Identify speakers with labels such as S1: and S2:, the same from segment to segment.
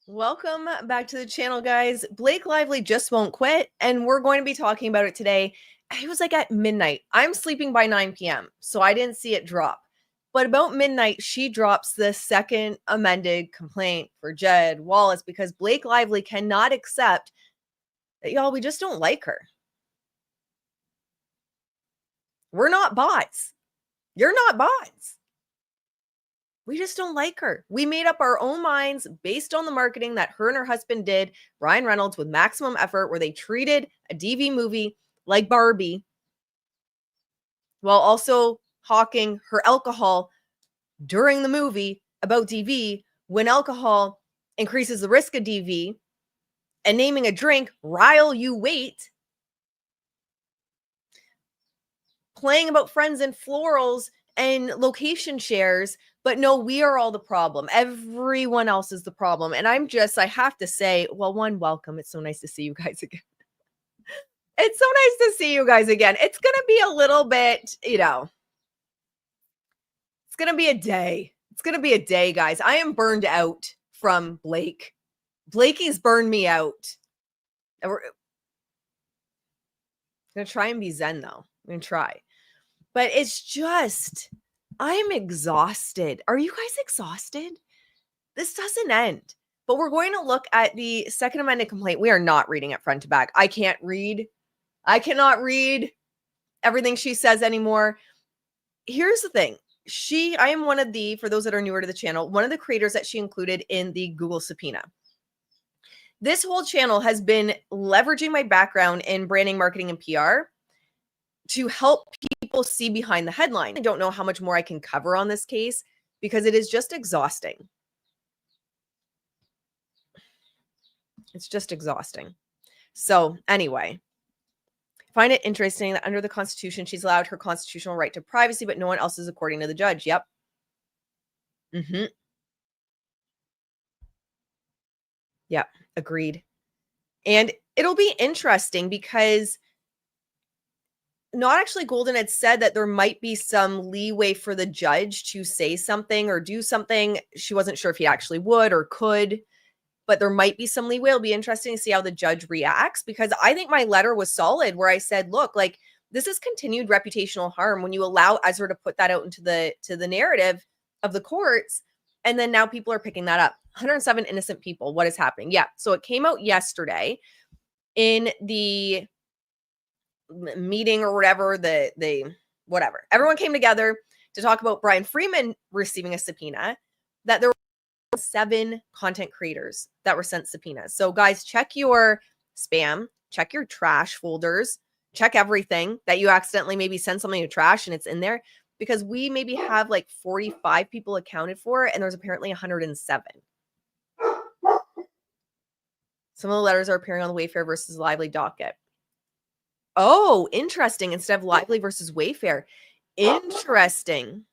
S1: Welcome back to the channel, guys. Blake Lively just won't quit, and we're going to be talking about it today. It was like at midnight. I'm sleeping by 9 p.m., so I didn't see it drop. But about midnight, she drops the second amended complaint for Jed Wallace because Blake Lively cannot accept that, y'all, we just don't like her. We're not bots. You're not bots. We just don't like her. We made up our own minds based on the marketing that her and her husband did, Ryan Reynolds, with maximum effort, where they treated a DV movie like Barbie while also hawking her alcohol during the movie about DV when alcohol increases the risk of DV, and naming a drink While You Wait, playing about friends and florals and location shares. But no, we are all the problem. Everyone else is the problem. And I have to say, well, one, welcome. It's so nice to see you guys again. It's so nice to see you guys again. It's going to be a little bit, it's going to be a day. It's going to be a day, guys. I am burned out from Blake. Blakey's burned me out. I'm going to try and be zen, though. I'm going to try. But it's just, I'm exhausted. Are you guys exhausted? This doesn't end. But we're going to look at the second amended complaint. We are not reading it front to back. I cannot read everything she says anymore. Here's the thing. I am one of the, for those that are newer to the channel, one of the creators that she included in the Google subpoena. This whole channel has been leveraging my background in branding, marketing, and PR to help people see behind the headline. I don't know how much more I can cover on this case because it is just exhausting. It's just exhausting. So anyway, find it interesting that under the Constitution, she's allowed her constitutional right to privacy, but no one else is, according to the judge. Yep. Yep. Agreed. And it'll be interesting because not actually Golden had said that there might be some leeway for the judge to say something or do something. She wasn't sure if he actually would or could, but there might be some leeway. It'll be interesting to see how the judge reacts, because I think my letter was solid where I said, look, like, this is continued reputational harm when you allow Ezra to put that out into the narrative of the courts. And then now people are picking that up. 107 innocent people. What is happening? Yeah. So it came out yesterday in the meeting or whatever, whatever. Everyone came together to talk about Brian Freeman receiving a subpoena, that there were 7 content creators that were sent subpoenas. So guys, check your spam, check your trash folders, check everything that you accidentally maybe send something to trash and it's in there, because we maybe have like 45 people accounted for and there's apparently 107. Some of the letters are appearing on the Wayfair versus Lively docket. Oh, interesting. Instead of Lively versus Wayfair. Interesting.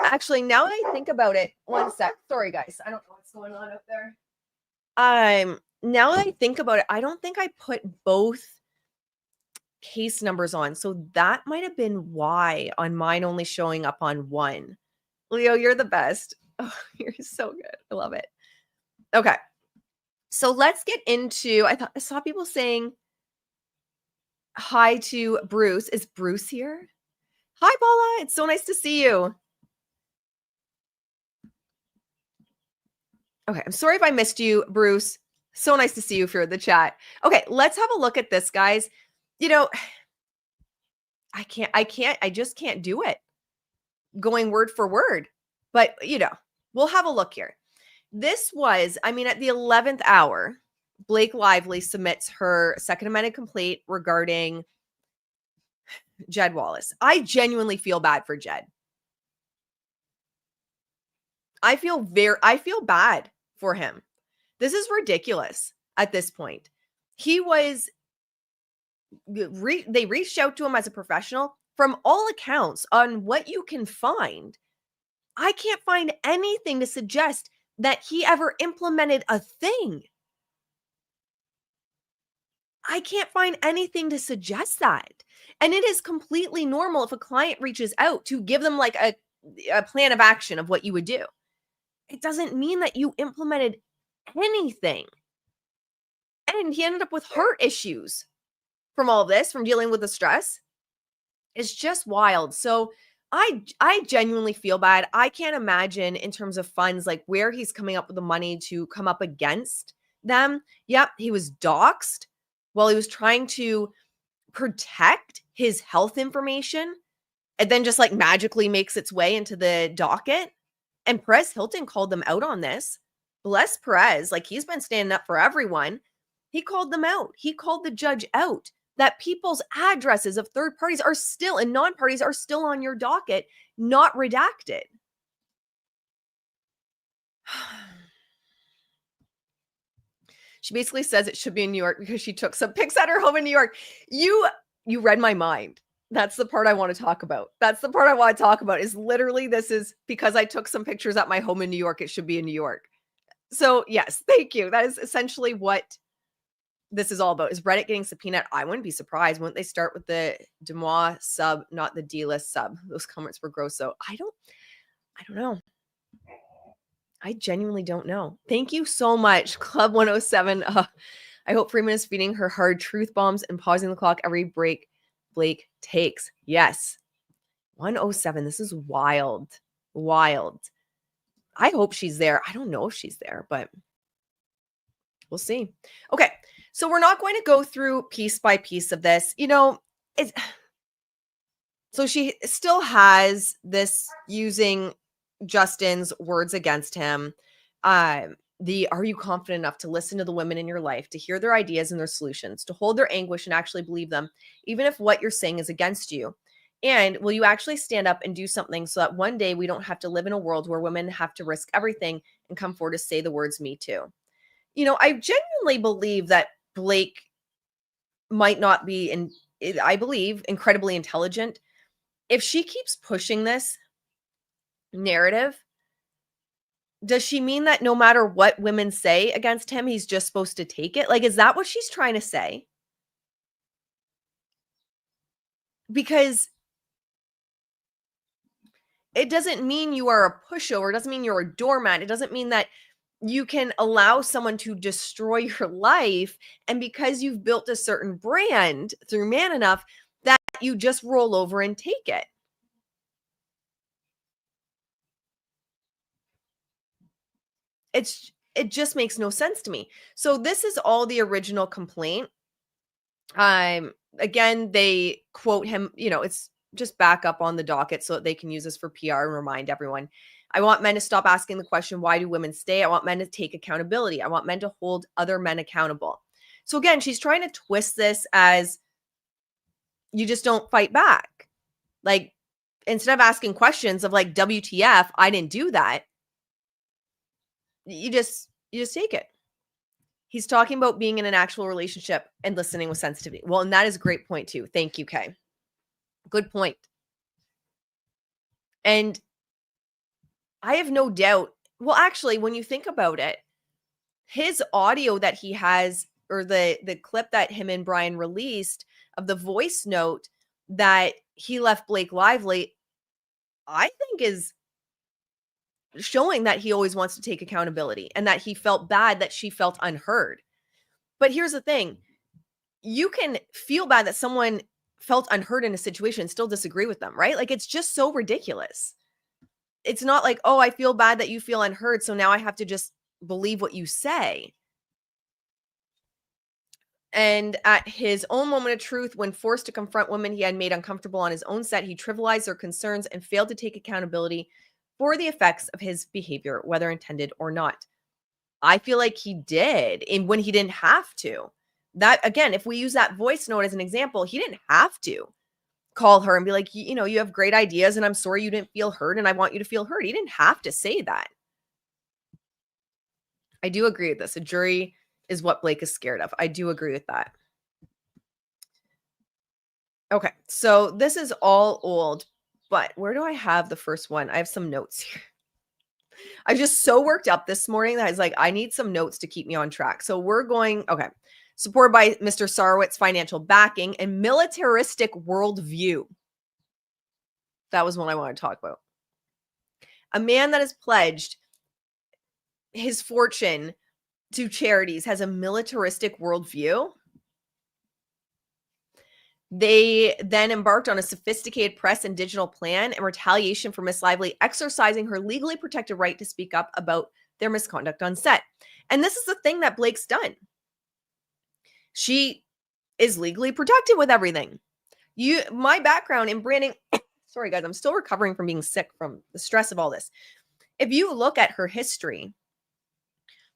S1: Actually, now that I think about it, one sec. Sorry, guys. I don't know what's going on out there. Now that I think about it, I don't think I put both case numbers on. So that might have been why on mine only showing up on one. Leo, you're the best. Oh, you're so good. I love it. Okay. So let's get into, I saw people saying hi to Bruce. Is Bruce here? Hi, Paula. It's so nice to see you. Okay. I'm sorry if I missed you, Bruce. So nice to see you if you're in the chat. Okay. Let's have a look at this, guys. I just can't do it going word for word, but we'll have a look here. This was, at the 11th hour, Blake Lively submits her second amended complaint regarding Jed Wallace. I genuinely feel bad for Jed. I feel bad for him. This is ridiculous at this point. They reached out to him as a professional. From all accounts, on what you can find, I can't find anything to suggest that he ever implemented a thing. I can't find anything to suggest that. And it is completely normal if a client reaches out to give them like a plan of action of what you would do. it doesn't mean that you implemented anything. And he ended up with heart issues from all this, from dealing with the stress. It's just wild. So I genuinely feel bad. I can't imagine in terms of funds, like where he's coming up with the money to come up against them. Yep, he was doxxed while he was trying to protect his health information, and then just like magically makes its way into the docket. And Perez Hilton called them out on this. Bless Perez, like he's been standing up for everyone. He called them out. He called the judge out that people's addresses of third parties are still and non-parties are still on your docket, not redacted. She basically says it should be in New York because she took some pics at her home in New York. You read my mind. That's the part I want to talk about. That's the part I want to talk about is literally this is because I took some pictures at my home in New York. It should be in New York. So yes, thank you. That is essentially what this is all about. Is Reddit getting subpoenaed? I wouldn't be surprised. Wouldn't they start with the Demois sub, not the D-list sub? Those comments were gross. So I don't know. I genuinely don't know. Thank you so much, Club 107. I hope Freeman is feeding her hard truth bombs and pausing the clock every break Blake takes. Yes. 107. This is wild. Wild. I hope she's there. I don't know if she's there, but we'll see. Okay. So we're not going to go through piece by piece of this. So she still has this using Justin's words against him. Are you confident enough to listen to the women in your life, to hear their ideas and their solutions, to hold their anguish and actually believe them, even if what you're saying is against you? And will you actually stand up and do something so that one day we don't have to live in a world where women have to risk everything and come forward to say the words "me too"? I genuinely believe that Blake might not be, I believe, incredibly intelligent. If she keeps pushing this narrative, does she mean that no matter what women say against him, he's just supposed to take it? Like, is that what she's trying to say? Because it doesn't mean you are a pushover. It doesn't mean you're a doormat. It doesn't mean that you can allow someone to destroy your life. And because you've built a certain brand through Man Enough, that you just roll over and take it. It just makes no sense to me. So this is all the original complaint. Again, they quote him, it's just back up on the docket so that they can use this for PR and remind everyone. I want men to stop asking the question, why do women stay? I want men to take accountability. I want men to hold other men accountable. So again, she's trying to twist this as you just don't fight back. Like, instead of asking questions of like, WTF, I didn't do that. You just take it. He's talking about being in an actual relationship and listening with sensitivity. Well, and that is a great point too. Thank you, Kay. Good point. And I have no doubt. Well, actually, when you think about it, his audio that he has, or the clip that him and Brian released of the voice note that he left Blake Lively, I think is showing that he always wants to take accountability and that he felt bad that she felt unheard. But here's the thing. You can feel bad that someone felt unheard in a situation and still disagree with them, right? Like, it's just so ridiculous. It's not like, oh, I feel bad that you feel unheard, so now I have to just believe what you say. And at his own moment of truth, when forced to confront women he had made uncomfortable on his own set, he trivialized their concerns and failed to take accountability for the effects of his behavior, whether intended or not. I feel like he did, and when he didn't have to. That, again, if we use that voice note as an example, he didn't have to call her and be like, you have great ideas and I'm sorry you didn't feel heard and I want you to feel heard. He didn't have to say that. I do agree with this. A jury is what Blake is scared of. I do agree with that. Okay, so this is all old, but where do I have the first one? I have some notes here. I was just so worked up this morning that I was like, I need some notes to keep me on track. So we're going, okay. Supported by Mr. Sarowitz financial backing and militaristic worldview. That was one I want to talk about. A man that is pledged his fortune to charities has a militaristic worldview. They then embarked on a sophisticated press and digital plan in retaliation for Miss Lively exercising her legally protected right to speak up about their misconduct on set. And this is the thing that Blake's done. She is legally protected with everything. My background in branding, sorry guys, I'm still recovering from being sick from the stress of all this. If you look at her history,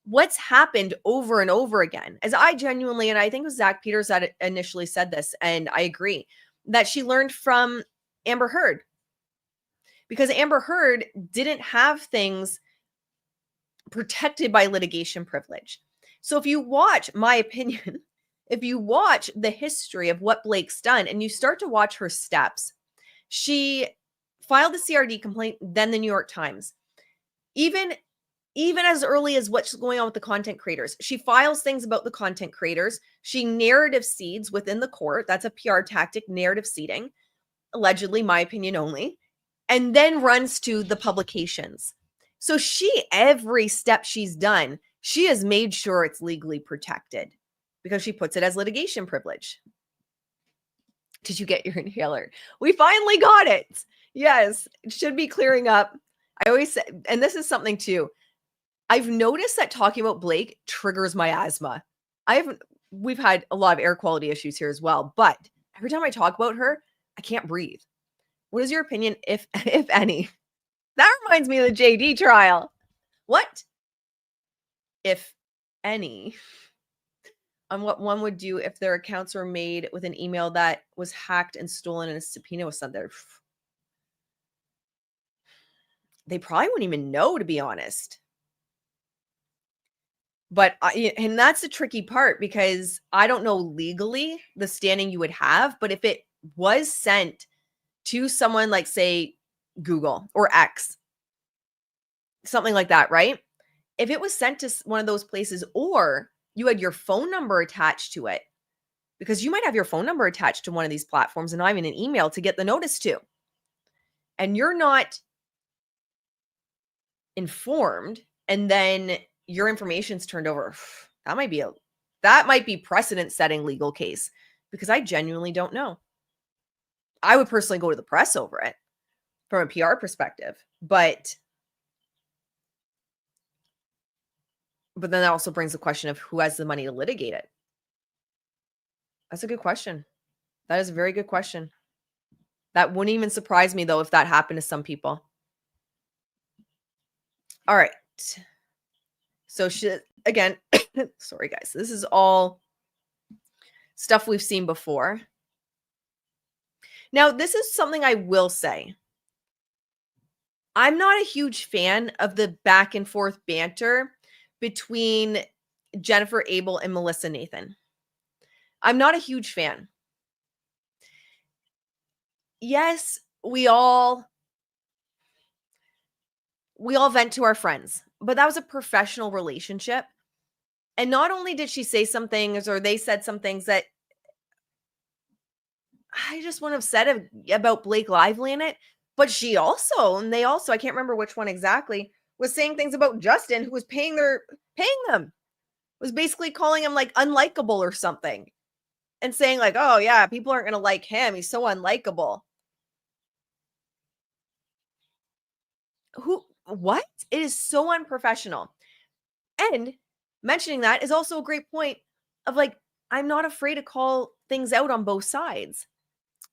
S1: what's happened over and over again, as I genuinely, and I think it was Zach Peters that initially said this, and I agree, that she learned from Amber Heard. Because Amber Heard didn't have things protected by litigation privilege. So if you watch, my opinion, if you watch the history of what Blake's done and you start to watch her steps, she filed the CRD complaint, then the New York Times. Even as early as what's going on with the content creators, she files things about the content creators. She narrative seeds within the court. That's a PR tactic, narrative seeding, allegedly, my opinion only, and then runs to the publications. So every step she's done, she has made sure it's legally protected because she puts it as litigation privilege. Did you get your inhaler? We finally got it. Yes, it should be clearing up. I always say, and this is something too, I've noticed that talking about Blake triggers my asthma. We've had a lot of air quality issues here as well, but every time I talk about her, I can't breathe. What is your opinion, if any? That reminds me of the JD trial. What, if any, on what one would do if their accounts were made with an email that was hacked and stolen and a subpoena was sent there? They probably wouldn't even know, to be honest. But and that's the tricky part, because I don't know legally the standing you would have, but if it was sent to someone like, say, Google or X, something like that, right? If it was sent to one of those places, or you had your phone number attached to it, because you might have your phone number attached to one of these platforms and not even an email to get the notice to, and you're not informed, and then your information's turned over, that might be precedent setting legal case, because I genuinely don't know. I would personally go to the press over it from a PR perspective, but then that also brings the question of who has the money to litigate it. That's a good question. That is a very good question. That wouldn't even surprise me, though, if that happened to some people. All right. So again, sorry guys, this is all stuff we've seen before. Now, this is something I will say. I'm not a huge fan of the back and forth banter between Jennifer Abel and Melissa Nathan. I'm not a huge fan. Yes, we all vent to our friends, but that was a professional relationship. And not only did she say some things, or they said some things that I just wouldn't have said about Blake Lively in it, but they also, I can't remember which one exactly, was saying things about Justin, who was paying them, was basically calling him like unlikable or something, and saying like, oh yeah, people aren't going to like him, he's so unlikable. What? It is so unprofessional. And mentioning that is also a great point of like, I'm not afraid to call things out on both sides.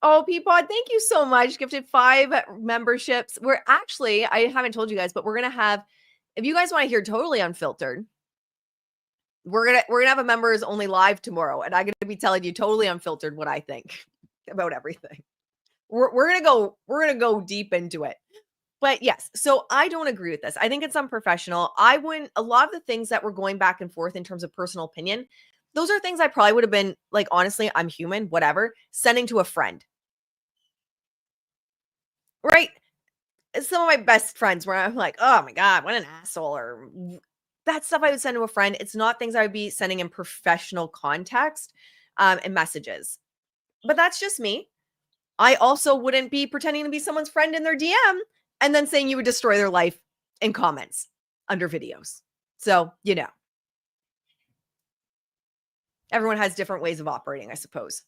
S1: Oh, Peapod, thank you so much. Gifted 5 memberships. We're actually, I haven't told you guys, but we're going to have, if you guys want to hear totally unfiltered, we're going to have a members only live tomorrow. And I'm going to be telling you totally unfiltered what I think about everything. We're going to go deep into it. But yes, so I don't agree with this. I think it's unprofessional. A lot of the things that were going back and forth in terms of personal opinion, those are things I probably would have been like, honestly, I'm human, whatever, sending to a friend. Right? Some of my best friends where I'm like, oh my God, what an asshole, or that stuff I would send to a friend. It's not things I would be sending in professional context and messages. But that's just me. I also wouldn't be pretending to be someone's friend in their DM and then saying you would destroy their life in comments under videos. So, everyone has different ways of operating, I suppose.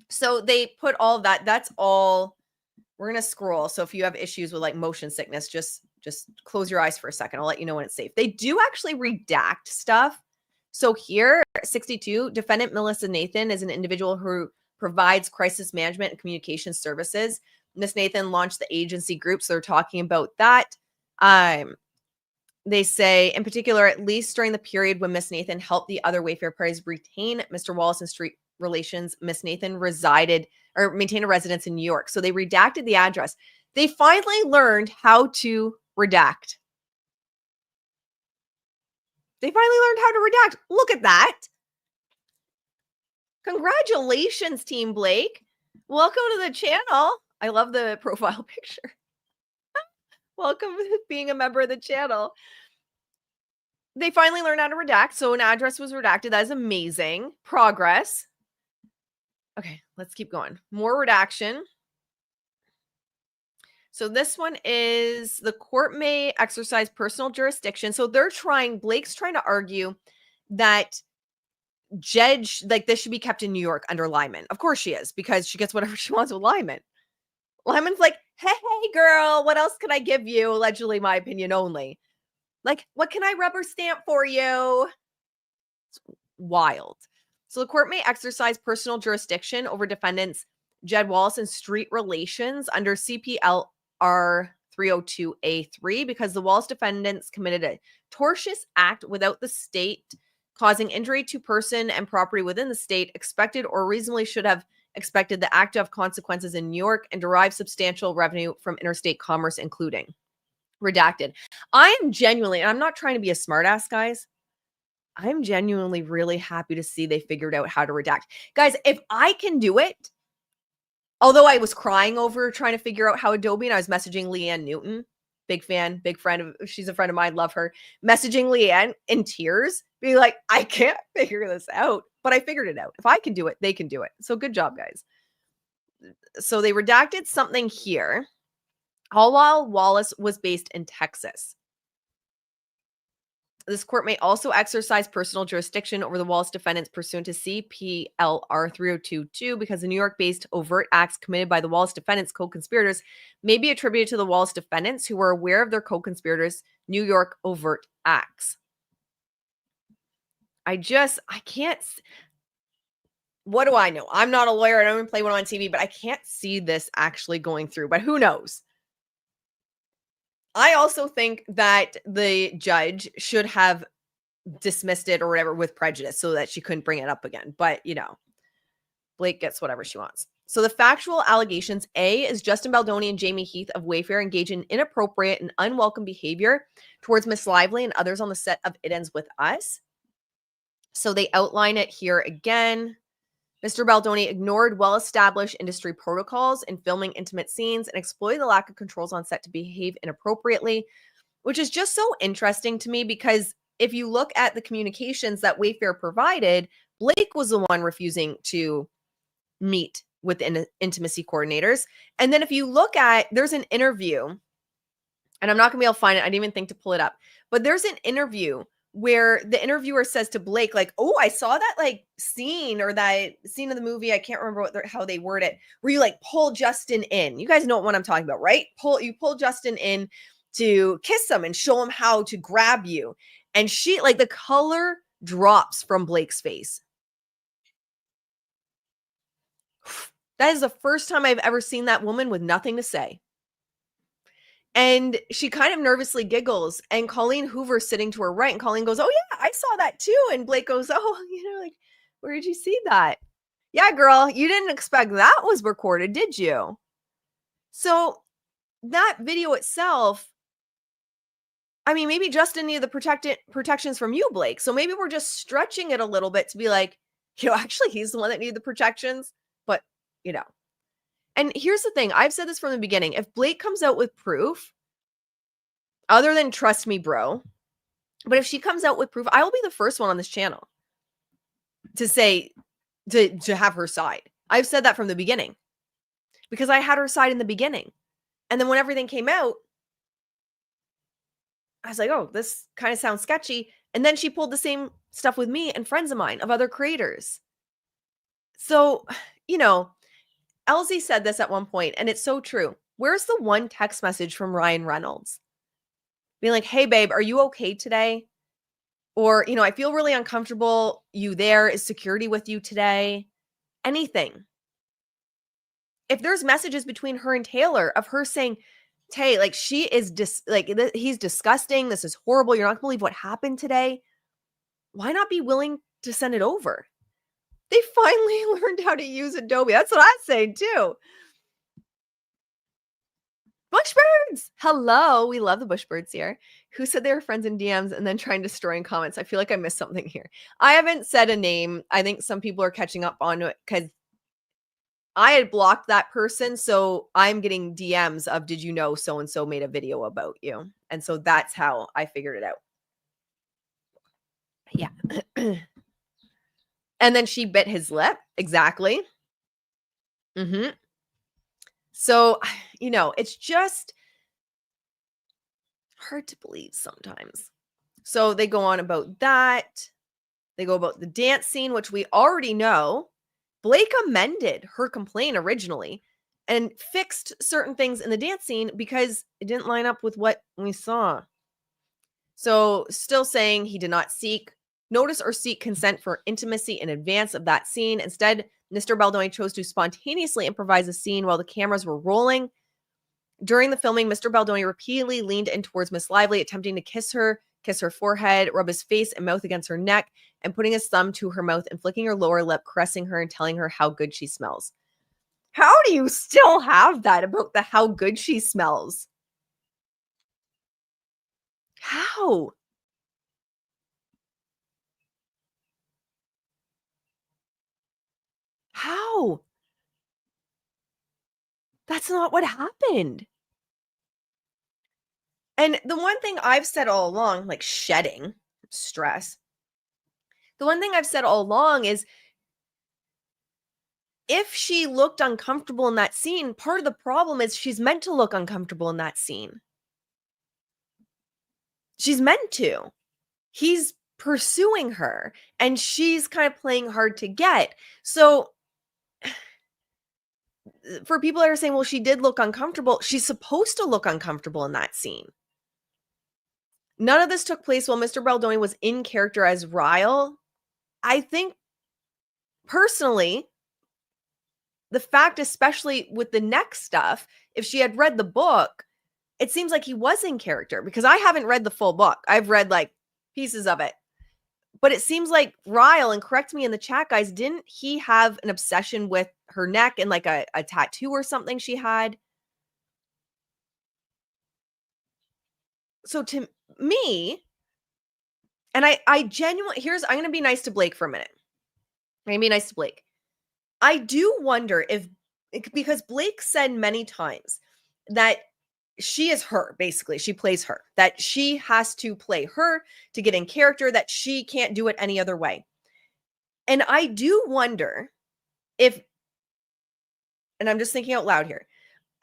S1: So they put all of that. That's all. We're going to scroll. So if you have issues with like motion sickness, just close your eyes for a second. I'll let you know when it's safe. They do actually redact stuff. So here, 62, defendant Melissa Nathan is an individual who provides crisis management and communication services. Miss Nathan launched the agency group, so they're talking about that. They say, in particular, at least during the period when Miss Nathan helped the other Wayfair parties retain Mr. Wallace and street relations, Miss Nathan resided or maintained a residence in New York. So they redacted the address. They finally learned how to redact. They finally learned how to redact. Look at that. Congratulations, Team Blake. Welcome to the channel. I love the profile picture. Welcome to being a member of the channel. They finally learned how to redact. So an address was redacted. That is amazing. Progress. Okay, let's keep going. More redaction. So this one is the court may exercise personal jurisdiction. So Blake's trying to argue that Judge, like this should be kept in New York under Lyman. Of course she is, because she gets whatever she wants with Lyman. Lyman's like, hey, girl, what else can I give you? Allegedly my opinion only. Like, what can I rubber stamp for you? It's wild. So the court may exercise personal jurisdiction over defendants Jed Wallace and street relations under CPLR 302A3 because the Wallace defendants committed a tortious act without the state causing injury to person and property within the state, expected or reasonably should have expected the act to have consequences in New York and derive substantial revenue from interstate commerce, including redacted. I am genuinely, and I'm not trying to be a smartass, guys. I'm genuinely really happy to see they figured out how to redact. Guys, if I can do it, although I was crying over trying to figure out how Adobe, and I was messaging Leanne Newton, big fan, big friend of, she's a friend of mine, love her, messaging Leanne in tears, being like, I can't figure this out, but I figured it out. If I can do it, they can do it. So good job, guys. So they redacted something here, all while Wallace was based in Texas. This court may also exercise personal jurisdiction over the Wallace defendants pursuant to CPLR 3022 because the New York-based overt acts committed by the Wallace defendants' co-conspirators may be attributed to the Wallace defendants who were aware of their co-conspirators' New York overt acts. I can't. What do I know? I'm not a lawyer. I don't even play one on TV, but I can't see this actually going through. But who knows? I also think that the judge should have dismissed it or whatever with prejudice so that she couldn't bring it up again. But, Blake gets whatever she wants. So the factual allegations, A, is Justin Baldoni and Jamie Heath of Wayfair engage in inappropriate and unwelcome behavior towards Miss Lively and others on the set of It Ends With Us. So they outline it here again. Mr. Baldoni ignored well-established industry protocols in filming intimate scenes and exploited the lack of controls on set to behave inappropriately, which is just so interesting to me because if you look at the communications that Wayfair provided, Blake was the one refusing to meet with intimacy coordinators. And then if you look at, there's an interview, and I'm not going to be able to find it. I didn't even think to pull it up, but there's an interview where the interviewer says to Blake, like, oh, I saw that like scene or that scene of the movie. I can't remember how they word it, where you like pull Justin in. You guys know what I'm talking about, right? You pull Justin in to kiss him and show him how to grab you. And she, like, the color drops from Blake's face. That is the first time I've ever seen that woman with nothing to say. And she kind of nervously giggles, and Colleen Hoover's sitting to her right, and Colleen goes, oh yeah, I saw that too. And Blake goes, oh, like, where did you see that? Yeah, girl, you didn't expect that was recorded, did you? So that video itself, I mean, maybe Justin needed the protections from you, Blake. So maybe we're just stretching it a little bit to be like, actually, he's the one that needed the protections. But, and here's the thing. I've said this from the beginning. If Blake comes out with proof, other than trust me, bro, but if she comes out with proof, I will be the first one on this channel to say, to have her side. I've said that from the beginning because I had her side in the beginning. And then when everything came out, I was like, oh, this kind of sounds sketchy. And then she pulled the same stuff with me and friends of mine, of other creators. So, you know, Elsie said this at one point, and it's so true. Where's the one text message from Ryan Reynolds being like, hey, babe, are you okay today? Or, I feel really uncomfortable. You there? Is security with you today? Anything. If there's messages between her and Taylor of her saying, Tay, like she is he's disgusting. This is horrible. You're not gonna believe what happened today. Why not be willing to send it over? They finally learned how to use Adobe. That's what I'm saying too. Bushbirds! Hello. We love the Bushbirds here. Who said they were friends in DMs and then trying to destroy in comments? I feel like I missed something here. I haven't said a name. I think some people are catching up on it because I had blocked that person. So I'm getting DMs of, did you know so and so made a video about you? And so that's how I figured it out. Yeah. And then she bit his lip. Exactly. Mm-hmm. So, it's just hard to believe sometimes. So they go on about that. They go about the dance scene, which we already know. Blake amended her complaint originally and fixed certain things in the dance scene because it didn't line up with what we saw. So, still saying he did not notice or seek consent for intimacy in advance of that scene. Instead, Mr. Baldoni chose to spontaneously improvise a scene while the cameras were rolling. During the filming, Mr. Baldoni repeatedly leaned in towards Miss Lively, attempting to kiss her forehead, rub his face and mouth against her neck, and putting his thumb to her mouth and flicking her lower lip, caressing her and telling her how good she smells. How do you still have that about the how good she smells? How? How? That's not what happened. And the one thing I've said all along, like shedding stress, the one thing I've said all along is if she looked uncomfortable in that scene, part of the problem is she's meant to look uncomfortable in that scene. She's meant to. He's pursuing her and she's kind of playing hard to get. So for people that are saying, well, she did look uncomfortable, she's supposed to look uncomfortable in that scene. None of this took place while Mr. Baldoni was in character as Ryle. I think personally, the fact, especially with the next stuff, if she had read the book, it seems like he was in character because I haven't read the full book. I've read like pieces of it. But it seems like Ryle, and correct me in the chat, guys, didn't he have an obsession with her neck and like a tattoo or something she had? So to me, and I genuinely, I'm going to be nice to Blake for a minute. I'm going to be nice to Blake. I do wonder if, because Blake said many times that she is her, basically. She plays her, that she has to play her to get in character, that she can't do it any other way. And I do wonder if, and I'm just thinking out loud here,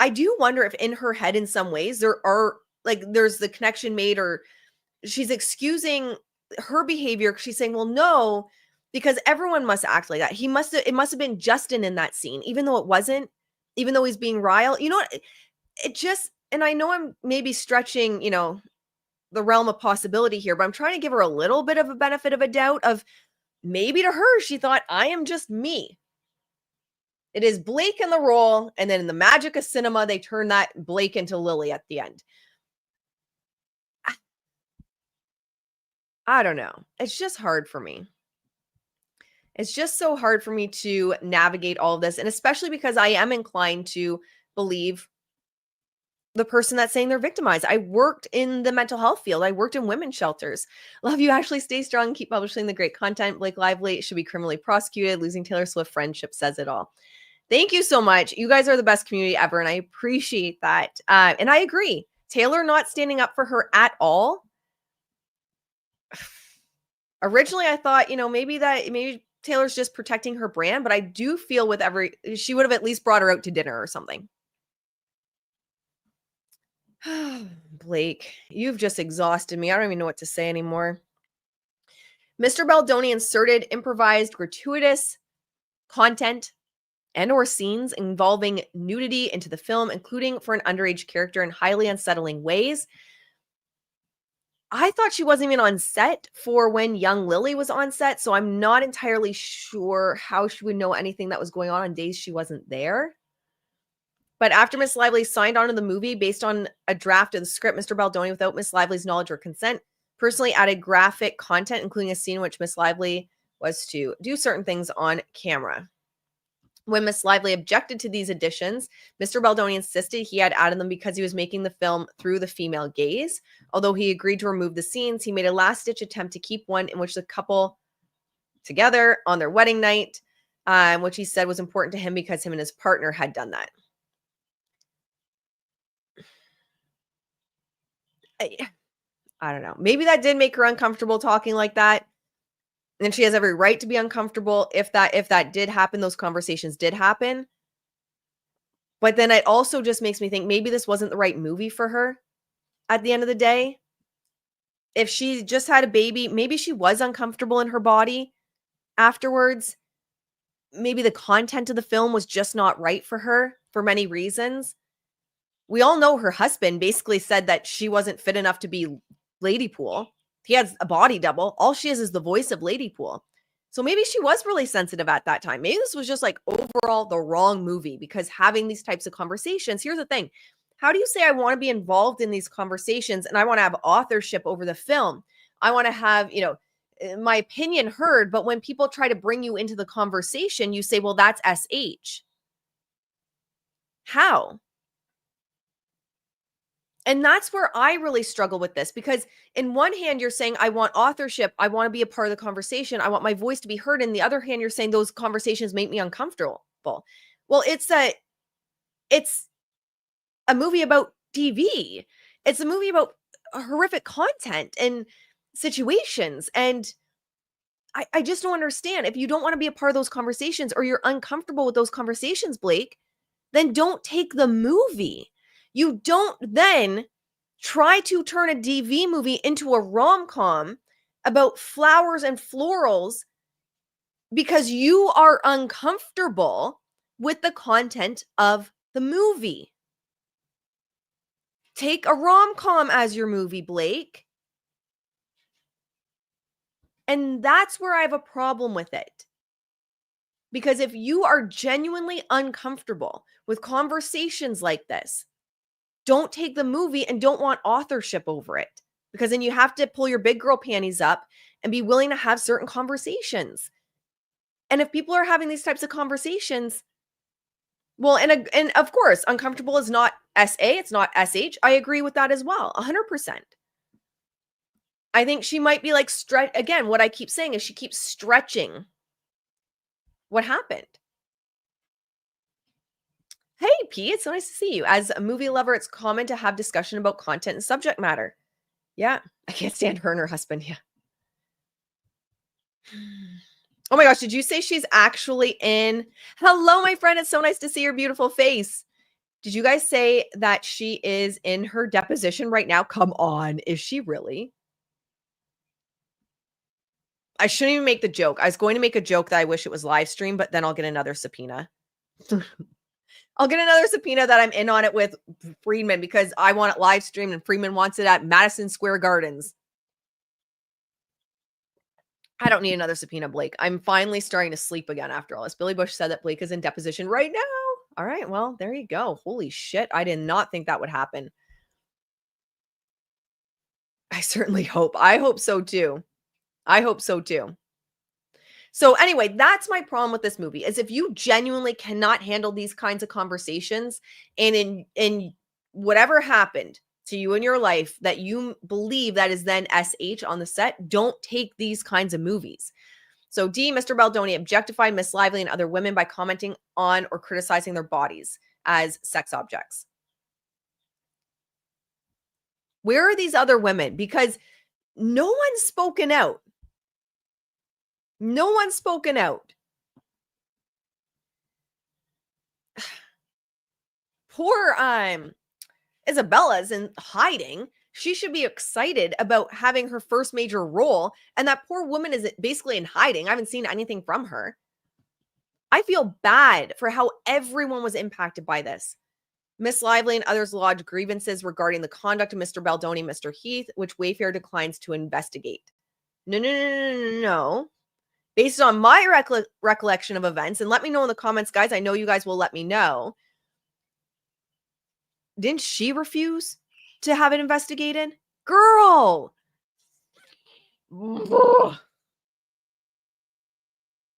S1: I do wonder if in her head, in some ways, there's the connection made, or she's excusing her behavior. She's saying, well, no, because everyone must act like that. It must have been Justin in that scene, even though it wasn't, even though he's being Ryle. You know what? It just, and I know I'm maybe stretching, the realm of possibility here, but I'm trying to give her a little bit of a benefit of a doubt of maybe to her, she thought, I am just me. It is Blake in the role, and then in the magic of cinema, they turn that Blake into Lily at the end. I don't know. It's just hard for me. It's just so hard for me to navigate all of this, and especially because I am inclined to believe the person that's saying they're victimized. I worked in the mental health field. I worked in women's shelters. Love you, Ashley. Stay strong. Keep publishing the great content. Blake Lively should be criminally prosecuted. Losing Taylor Swift friendship says it all. Thank you so much. You guys are the best community ever, and I appreciate that. And I agree. Taylor not standing up for her at all. Originally, I thought, maybe Taylor's just protecting her brand, but I do feel she would have at least brought her out to dinner or something. Blake, you've just exhausted me. I don't even know what to say anymore. Mr. Baldoni inserted improvised, gratuitous content and or scenes involving nudity into the film, including for an underage character in highly unsettling ways. I thought she wasn't even on set for when young Lily was on set, so I'm not entirely sure how she would know anything that was going on days she wasn't there. But after Miss Lively signed on to the movie based on a draft of the script, Mr. Baldoni, without Miss Lively's knowledge or consent, personally added graphic content, including a scene in which Miss Lively was to do certain things on camera. When Miss Lively objected to these additions, Mr. Baldoni insisted he had added them because he was making the film through the female gaze. Although he agreed to remove the scenes, he made a last-ditch attempt to keep one in which the couple together on their wedding night, which he said was important to him because him and his partner had done that. I don't know. Maybe that did make her uncomfortable talking like that. And she has every right to be uncomfortable if that did happen, those conversations did happen. But then it also just makes me think maybe this wasn't the right movie for her at the end of the day. If she just had a baby, maybe she was uncomfortable in her body afterwards. Maybe the content of the film was just not right for her for many reasons. We all know her husband basically said that she wasn't fit enough to be Ladypool. He has a body double. All she is the voice of Ladypool. So maybe she was really sensitive at that time. Maybe this was just like overall the wrong movie, because having these types of conversations, here's the thing. How do you say I want to be involved in these conversations and I want to have authorship over the film? I want to have, my opinion heard, but when people try to bring you into the conversation, you say, well, that's SH. How? And that's where I really struggle with this, because in one hand, you're saying, I want authorship. I want to be a part of the conversation. I want my voice to be heard. In the other hand, you're saying those conversations make me uncomfortable. Well, it's a movie about TV. It's a movie about horrific content and situations. And I just don't understand. If you don't want to be a part of those conversations, or you're uncomfortable with those conversations, Blake, then don't take the movie. You don't then try to turn a DV movie into a rom-com about flowers and florals because you are uncomfortable with the content of the movie. Take a rom-com as your movie, Blake. And that's where I have a problem with it. Because if you are genuinely uncomfortable with conversations like this, don't take the movie and don't want authorship over it, because then you have to pull your big girl panties up and be willing to have certain conversations. And if people are having these types of conversations, well, and of course, uncomfortable is not SA, it's not SH. I agree with that as well, 100%. I think she might be like, again, what I keep saying is she keeps stretching what happened. Hey, P, it's so nice to see you. As a movie lover, it's common to have discussion about content and subject matter. Yeah, I can't stand her and her husband. Yeah. Oh my gosh, did you say she's actually in? Hello, my friend. It's so nice to see your beautiful face. Did you guys say that she is in her deposition right now? Come on. Is she really? I shouldn't even make the joke. I was going to make a joke that I wish it was live stream, but then I'll get another subpoena. I'll get another subpoena that I'm in on it with Friedman, because I want it live streamed and Friedman wants it at Madison Square Gardens. I don't need another subpoena, Blake. I'm finally starting to sleep again after all this. Billy Bush said that Blake is in deposition right now. All right, well, there you go. Holy shit. I did not think that would happen. I certainly hope. I hope so too. I hope so too. So anyway, that's my problem with this movie, is if you genuinely cannot handle these kinds of conversations, and in whatever happened to you in your life that you believe that is then SH on the set, don't take these kinds of movies. So D, Mr. Baldoni objectified Miss Lively and other women by commenting on or criticizing their bodies as sex objects. Where are these other women? Because no one's spoken out. No one's spoken out. Poor Isabella's in hiding. She should be excited about having her first major role. And that poor woman is basically in hiding. I haven't seen anything from her. I feel bad for how everyone was impacted by this. Miss Lively and others lodged grievances regarding the conduct of Mr. Baldoni and Mr. Heath, which Wayfair declines to investigate. No. Based on my recollection of events, and let me know in the comments, guys. I know you guys will let me know. Didn't she refuse to have it investigated? Girl! Ugh.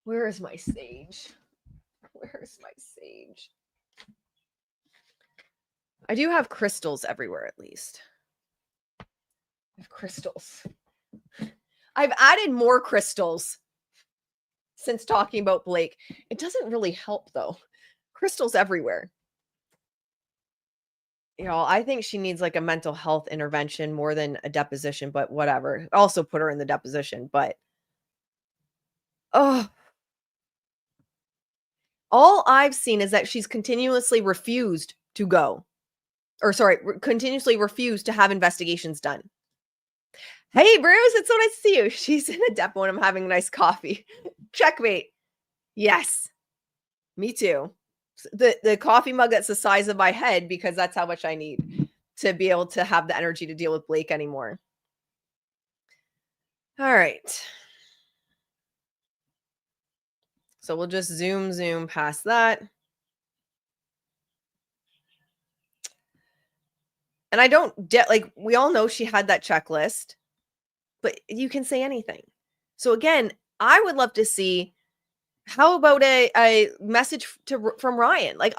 S1: Where is my sage? Where's my sage? I do have crystals everywhere, at least. I have crystals. I've added more crystals since talking about Blake. It doesn't really help, though. Crystals everywhere. You know, I think she needs like a mental health intervention more than a deposition, but whatever. Also put her in the deposition, but oh, all I've seen is that she's continuously refused to go. Or sorry, continuously refused to have investigations done. Hey, Bruce, it's so nice to see you. She's in a depot and I'm having a nice coffee. Checkmate. Yes, me too. The coffee mug that's the size of my head because that's how much I need to be able to have the energy to deal with Blake anymore. All right. So we'll just zoom past that. And I don't like, we all know she had that checklist, but you can say anything. So again, I would love to see, how about a message from Ryan? Like,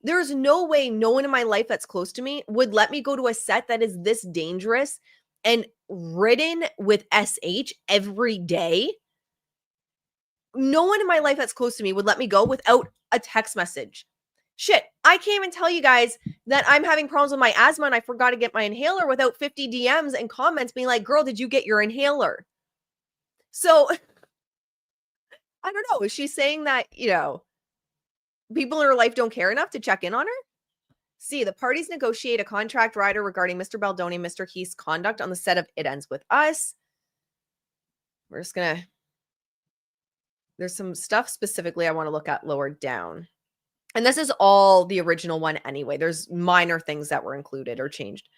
S1: there's no way no one in my life that's close to me would let me go to a set that is this dangerous and ridden with SH every day. No one in my life that's close to me would let me go without a text message. Shit, I can't even tell you guys that I'm having problems with my asthma and I forgot to get my inhaler without 50 DMs and comments being like, girl, did you get your inhaler? So I don't know. Is she saying that, people in her life don't care enough to check in on her? See, the parties negotiate a contract rider regarding Mr. Baldoni and Mr. Heath's conduct on the set of It Ends With Us. We're just going to, there's some stuff specifically I want to look at lower down. And this is all the original one anyway. There's minor things that were included or changed.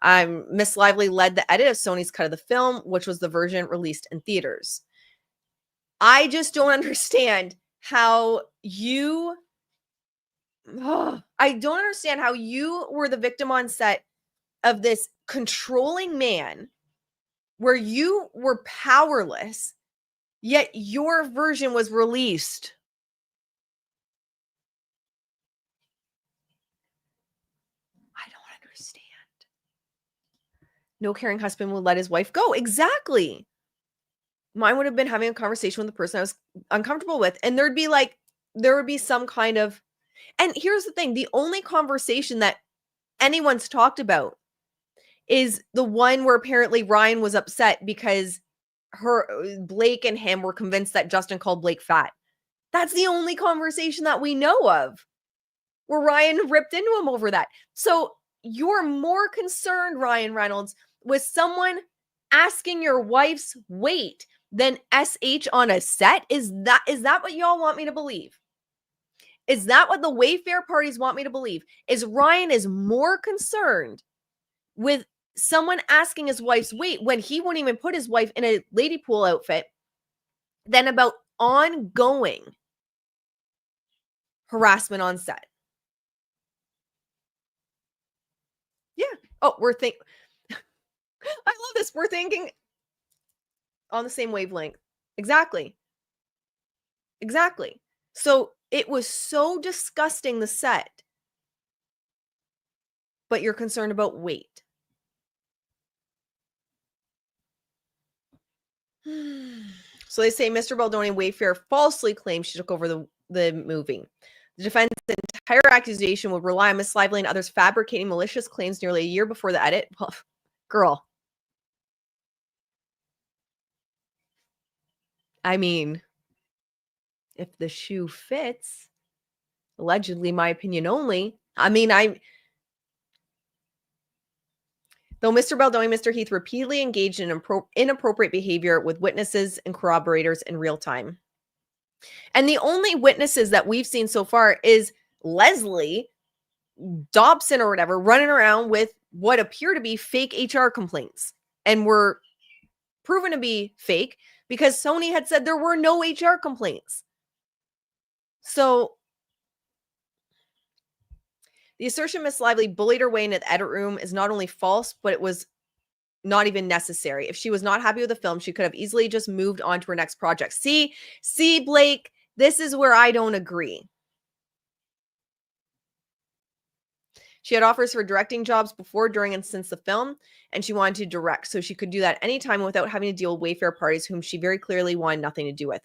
S1: Miss Lively led the edit of Sony's cut of the film, which was the version released in theaters. I just don't understand how you... I don't understand how you were the victim on set of this controlling man where you were powerless, yet your version was released. I don't understand. No caring husband will let his wife go. Exactly. Mine would have been having a conversation with the person I was uncomfortable with, and there would be some kind of... And here's the thing, the only conversation that anyone's talked about is the one where apparently Ryan was upset because Blake and him were convinced that Justin called Blake fat. That's the only conversation that we know of where Ryan ripped into him over that. So you're more concerned, Ryan Reynolds, with someone asking your wife's weight than SH on a set? Is that what y'all want me to believe? Is that what the Wayfair parties want me to believe? Is Ryan is more concerned with someone asking his wife's weight when he won't even put his wife in a lady pool outfit than about ongoing harassment on set? Yeah. Oh, I love this. We're thinking on the same wavelength. Exactly. So it was so disgusting, the set, but you're concerned about weight. So they say Mr. Baldoni and Wayfair falsely claimed she took over the movie. The defense's entire accusation would rely on Miss Lively and others fabricating malicious claims nearly a year before the edit. Well, girl. I mean, if the shoe fits, allegedly my opinion only. I mean, Though Mr. Baldoni and Mr. Heath repeatedly engaged in inappropriate behavior with witnesses and corroborators in real time. And the only witnesses that we've seen so far is Leslie Dobson or whatever running around with what appear to be fake HR complaints and were proven to be fake because Sony had said there were no HR complaints. So the assertion Miss Lively bullied her way into the edit room is not only false, but it was not even necessary. If she was not happy with the film, she could have easily just moved on to her next project. See, Blake, this is where I don't agree. She had offers for directing jobs before, during, and since the film, and she wanted to direct, so she could do that anytime without having to deal with Wayfair parties whom she very clearly wanted nothing to do with.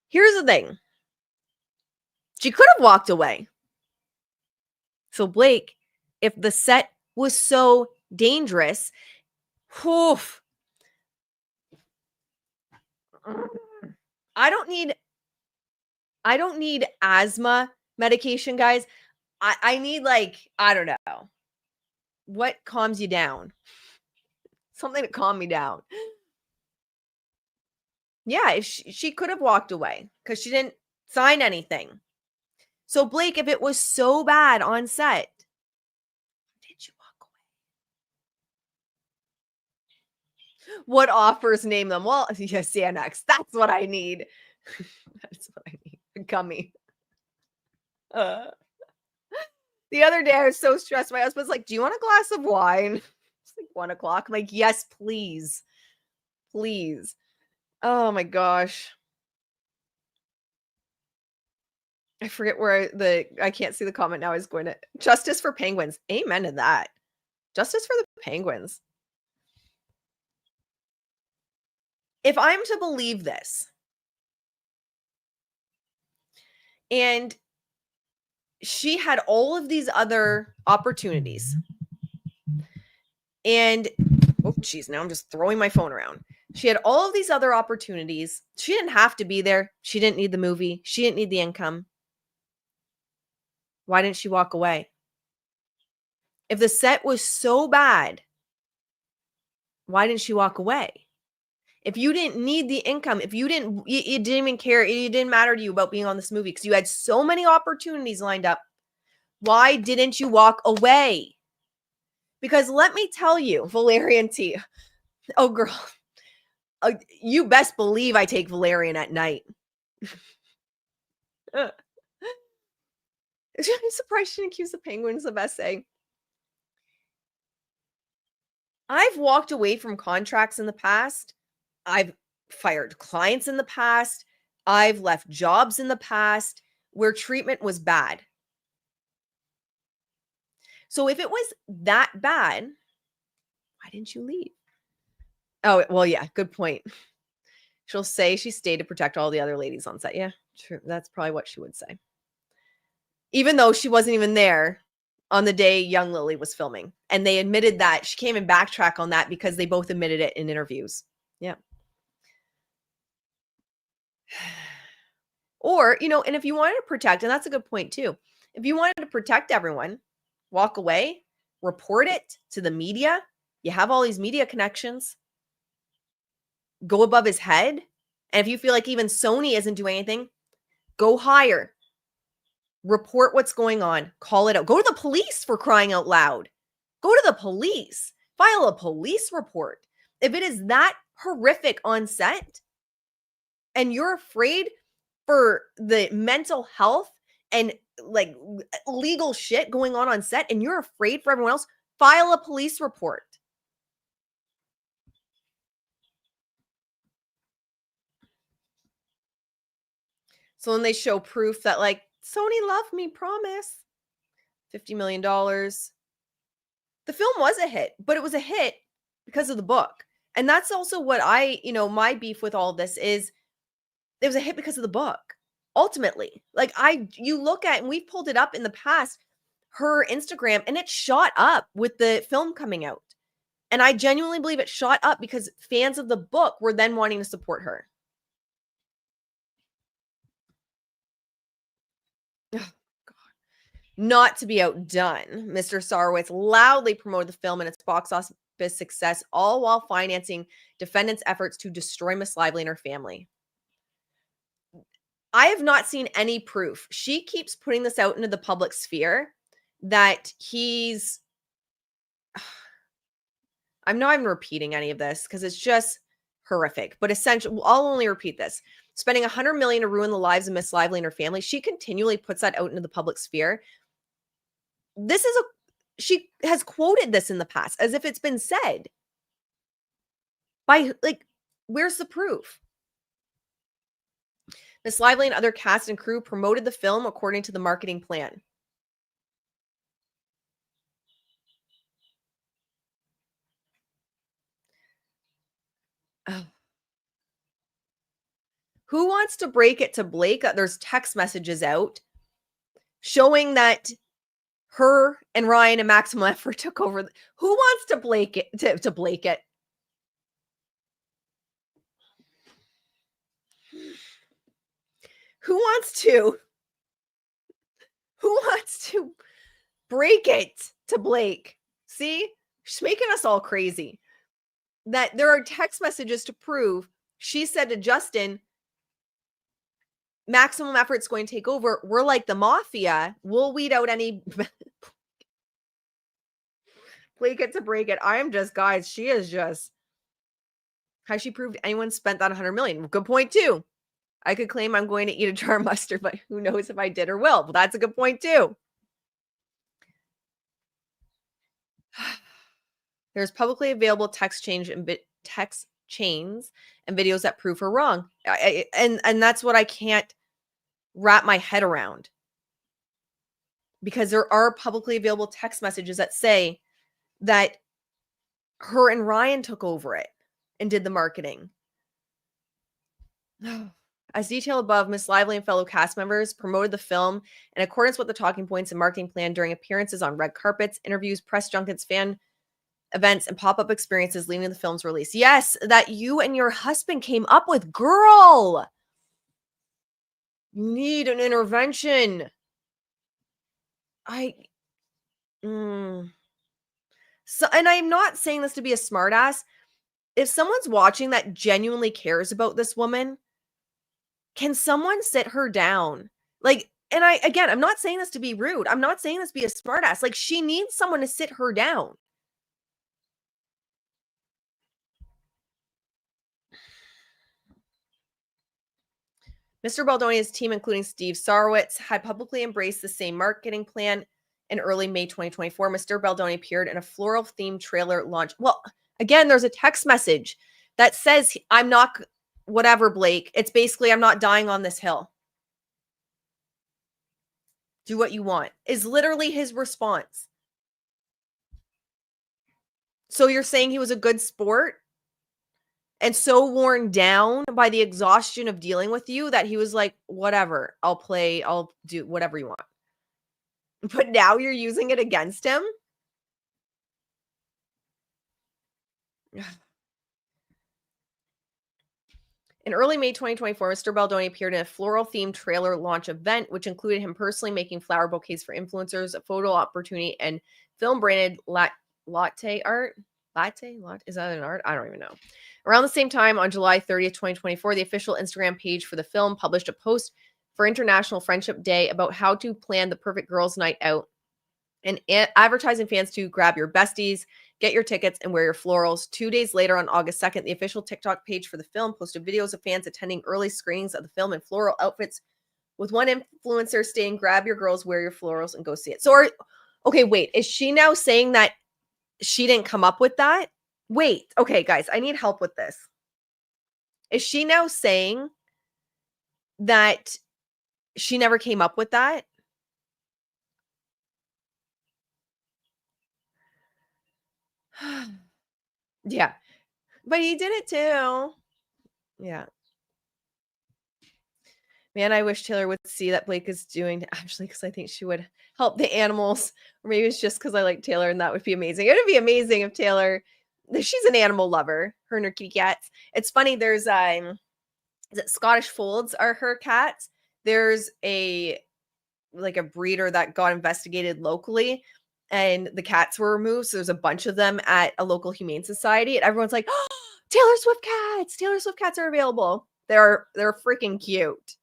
S1: Here's the thing. She could have walked away. So Blake, if the set was so dangerous, oof, I don't need asthma medication, guys. I need, like, I don't know. What calms you down? Something to calm me down. Yeah, if she could have walked away because she didn't sign anything. So Blake, if it was so bad on set, did you walk away? What offers? Name them. Well, yes, Xanax. That's what I need. That's what I need. A gummy. The other day, I was so stressed. My husband's like, "Do you want a glass of wine?" It's like 1 o'clock. I'm like, "Yes, please. Please." Oh my gosh. I forget where I can't see the comment now. I was going to justice for penguins. Amen to that. Justice for the penguins. If I'm to believe this, and she had all of these other opportunities, and oh geez, now I'm just throwing my phone around. She had all of these other opportunities. She didn't have to be there. She didn't need the movie. She didn't need the income. Why didn't she walk away? If the set was so bad, why didn't she walk away? If you didn't need the income, if you didn't even care, it didn't matter to you about being on this movie because you had so many opportunities lined up, why didn't you walk away? Because let me tell you, Valerian T. Oh, girl. You best believe I take Valerian at night. I'm surprised she didn't accuse the penguins of essay. I've walked away from contracts in the past. I've fired clients in the past. I've left jobs in the past where treatment was bad. So if it was that bad, why didn't you leave? Oh, well, yeah, good point. She'll say she stayed to protect all the other ladies on set. Yeah, true. That's probably what she would say. Even though she wasn't even there on the day Young Lily was filming. And they admitted that. She came and backtrack on that because they both admitted it in interviews. Yeah. Or, and if you wanted to protect, and that's a good point too. If you wanted to protect everyone, walk away, report it to the media. You have all these media connections. Go above his head. And if you feel like even Sony isn't doing anything, go higher. Report what's going on. Call it out. Go to the police, for crying out loud. Go to the police. File a police report. If it is that horrific on set and you're afraid for the mental health and like legal shit going on set and you're afraid for everyone else, file a police report. So when they show proof that like Sony loved me, promise, $50 million. The film was a hit, but it was a hit because of the book. And that's also what my beef with all of this is it was a hit because of the book. Ultimately, like you look at, and we've pulled it up in the past, her Instagram, and it shot up with the film coming out. And I genuinely believe it shot up because fans of the book were then wanting to support her. Oh, God. Not to be outdone, Mr. Sarowitz loudly promoted the film and its box office success, all while financing defendants' efforts to destroy Miss Lively and her family. I have not seen any proof. She keeps putting this out into the public sphere that he's I'm not even repeating any of this because it's just horrific. But essentially, I'll only repeat this. Spending $100 million to ruin the lives of Miss Lively and her family. She continually puts that out into the public sphere. She has quoted this in the past as if it's been said. Where's the proof? Miss Lively and other cast and crew promoted the film according to the marketing plan. Oh. Who wants to break it to Blake that there's text messages out showing that her and Ryan and Maximum Effort took over? Who wants to Blake it to Blake it? Who wants to break it to Blake? See? She's making us all crazy. That there are text messages to prove she said to Justin, Maximum Effort's going to take over. We're like the mafia. We'll weed out any Blake it to break it. I am just, guys, she is just. Has she proved anyone spent that $100 million? Good point too. I could claim I'm going to eat a jar of mustard, but who knows if I did or will. Well, that's a good point too. There's publicly available text chains and videos that prove her wrong. And that's what I can't wrap my head around. Because there are publicly available text messages that say that her and Ryan took over it and did the marketing. As detailed above, Miss Lively and fellow cast members promoted the film in accordance with the talking points and marketing plan during appearances on red carpets, interviews, press junkets, fan events, and pop-up experiences leading to the film's release. Yes, that you and your husband came up with. Girl, you need an intervention. So, and I'm not saying this to be a smartass. If someone's watching that genuinely cares about this woman, can someone sit her down? And I'm not saying this to be rude. I'm not saying this to be a smartass. She needs someone to sit her down. Mr. Baldoni's team, including Steve Sarowitz, had publicly embraced the same marketing plan in early May 2024. Mr. Baldoni appeared in a floral-themed trailer launch. Well, again, there's a text message that says, I'm not, whatever, Blake. It's basically, I'm not dying on this hill. Do what you want, is literally his response. So you're saying he was a good sport? And so worn down by the exhaustion of dealing with you that he was like, whatever, I'll do whatever you want. But now you're using it against him? In early May 2024, Mr. Baldoni appeared in a floral-themed trailer launch event, which included him personally making flower bouquets for influencers, a photo opportunity, and film-branded latte art. Latte? Is that an art? I don't even know. Around the same time, on July 30th, 2024, the official Instagram page for the film published a post for International Friendship Day about how to plan the perfect girls' night out and advertising fans to grab your besties, get your tickets, and wear your florals. 2 days later, on August 2nd, the official TikTok page for the film posted videos of fans attending early screenings of the film in floral outfits, with one influencer saying, grab your girls, wear your florals, and go see it. So, okay, wait, is she now saying that she didn't come up with that? Wait, okay, guys, I need help with this. Is she now saying that she never came up with that? Yeah, but he did it too. Yeah. Man, I wish Taylor would see that Blake is doing actually, because I think she would help the animals. Or maybe it's just because I like Taylor and that would be amazing. It would be amazing if Taylor, she's an animal lover, her and her kitty cats. It's funny, there's is it Scottish Folds are her cats. There's a like a breeder that got investigated locally and the cats were removed. So there's a bunch of them at a local humane society and everyone's like, "Oh, Taylor Swift cats. Taylor Swift cats are available." They're freaking cute.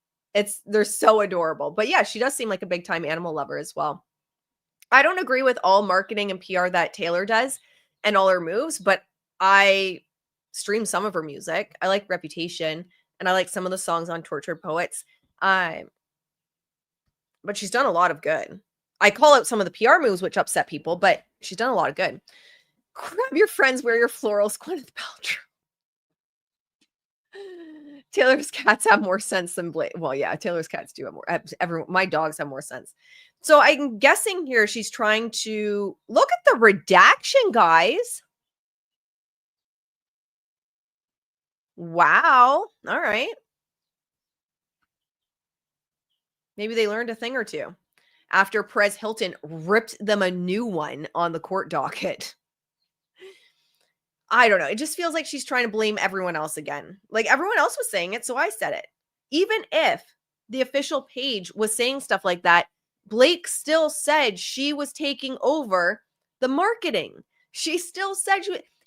S1: They're so adorable. But yeah, she does seem like a big time animal lover as well. I don't agree with all marketing and PR that Taylor does and all her moves, but I stream some of her music. I like Reputation and I like some of the songs on Tortured Poets. Um, but she's done a lot of good. I call out some of the PR moves which upset people, but she's done a lot of good. Grab your friends, wear your florals, Gwyneth Paltrow. Taylor's cats have more sense than Blake. Well, yeah, Taylor's cats do have more. Everyone, my dogs have more sense. So I'm guessing here she's trying to look at the redaction, guys. Wow. All right. Maybe they learned a thing or two after Perez Hilton ripped them a new one on the court docket. I don't know. It just feels like she's trying to blame everyone else again. Like everyone else was saying it, so I said it. Even if the official page was saying stuff like that, Blake still said she was taking over the marketing. She still said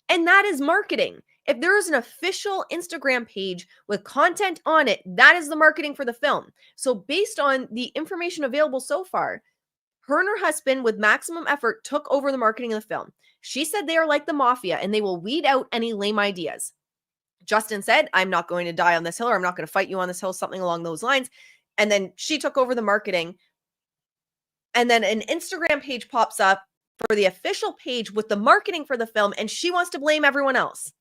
S1: and that is marketing. If there is an official Instagram page with content on it, that is the marketing for the film. So based on the information available so far, her and her husband, with maximum effort, took over the marketing of the film. She said they are like the mafia and they will weed out any lame ideas. Justin said, "I'm not going to die on this hill, or I'm not going to fight you on this hill," something along those lines. And then she took over the marketing. And then an Instagram page pops up for the official page with the marketing for the film, and she wants to blame everyone else.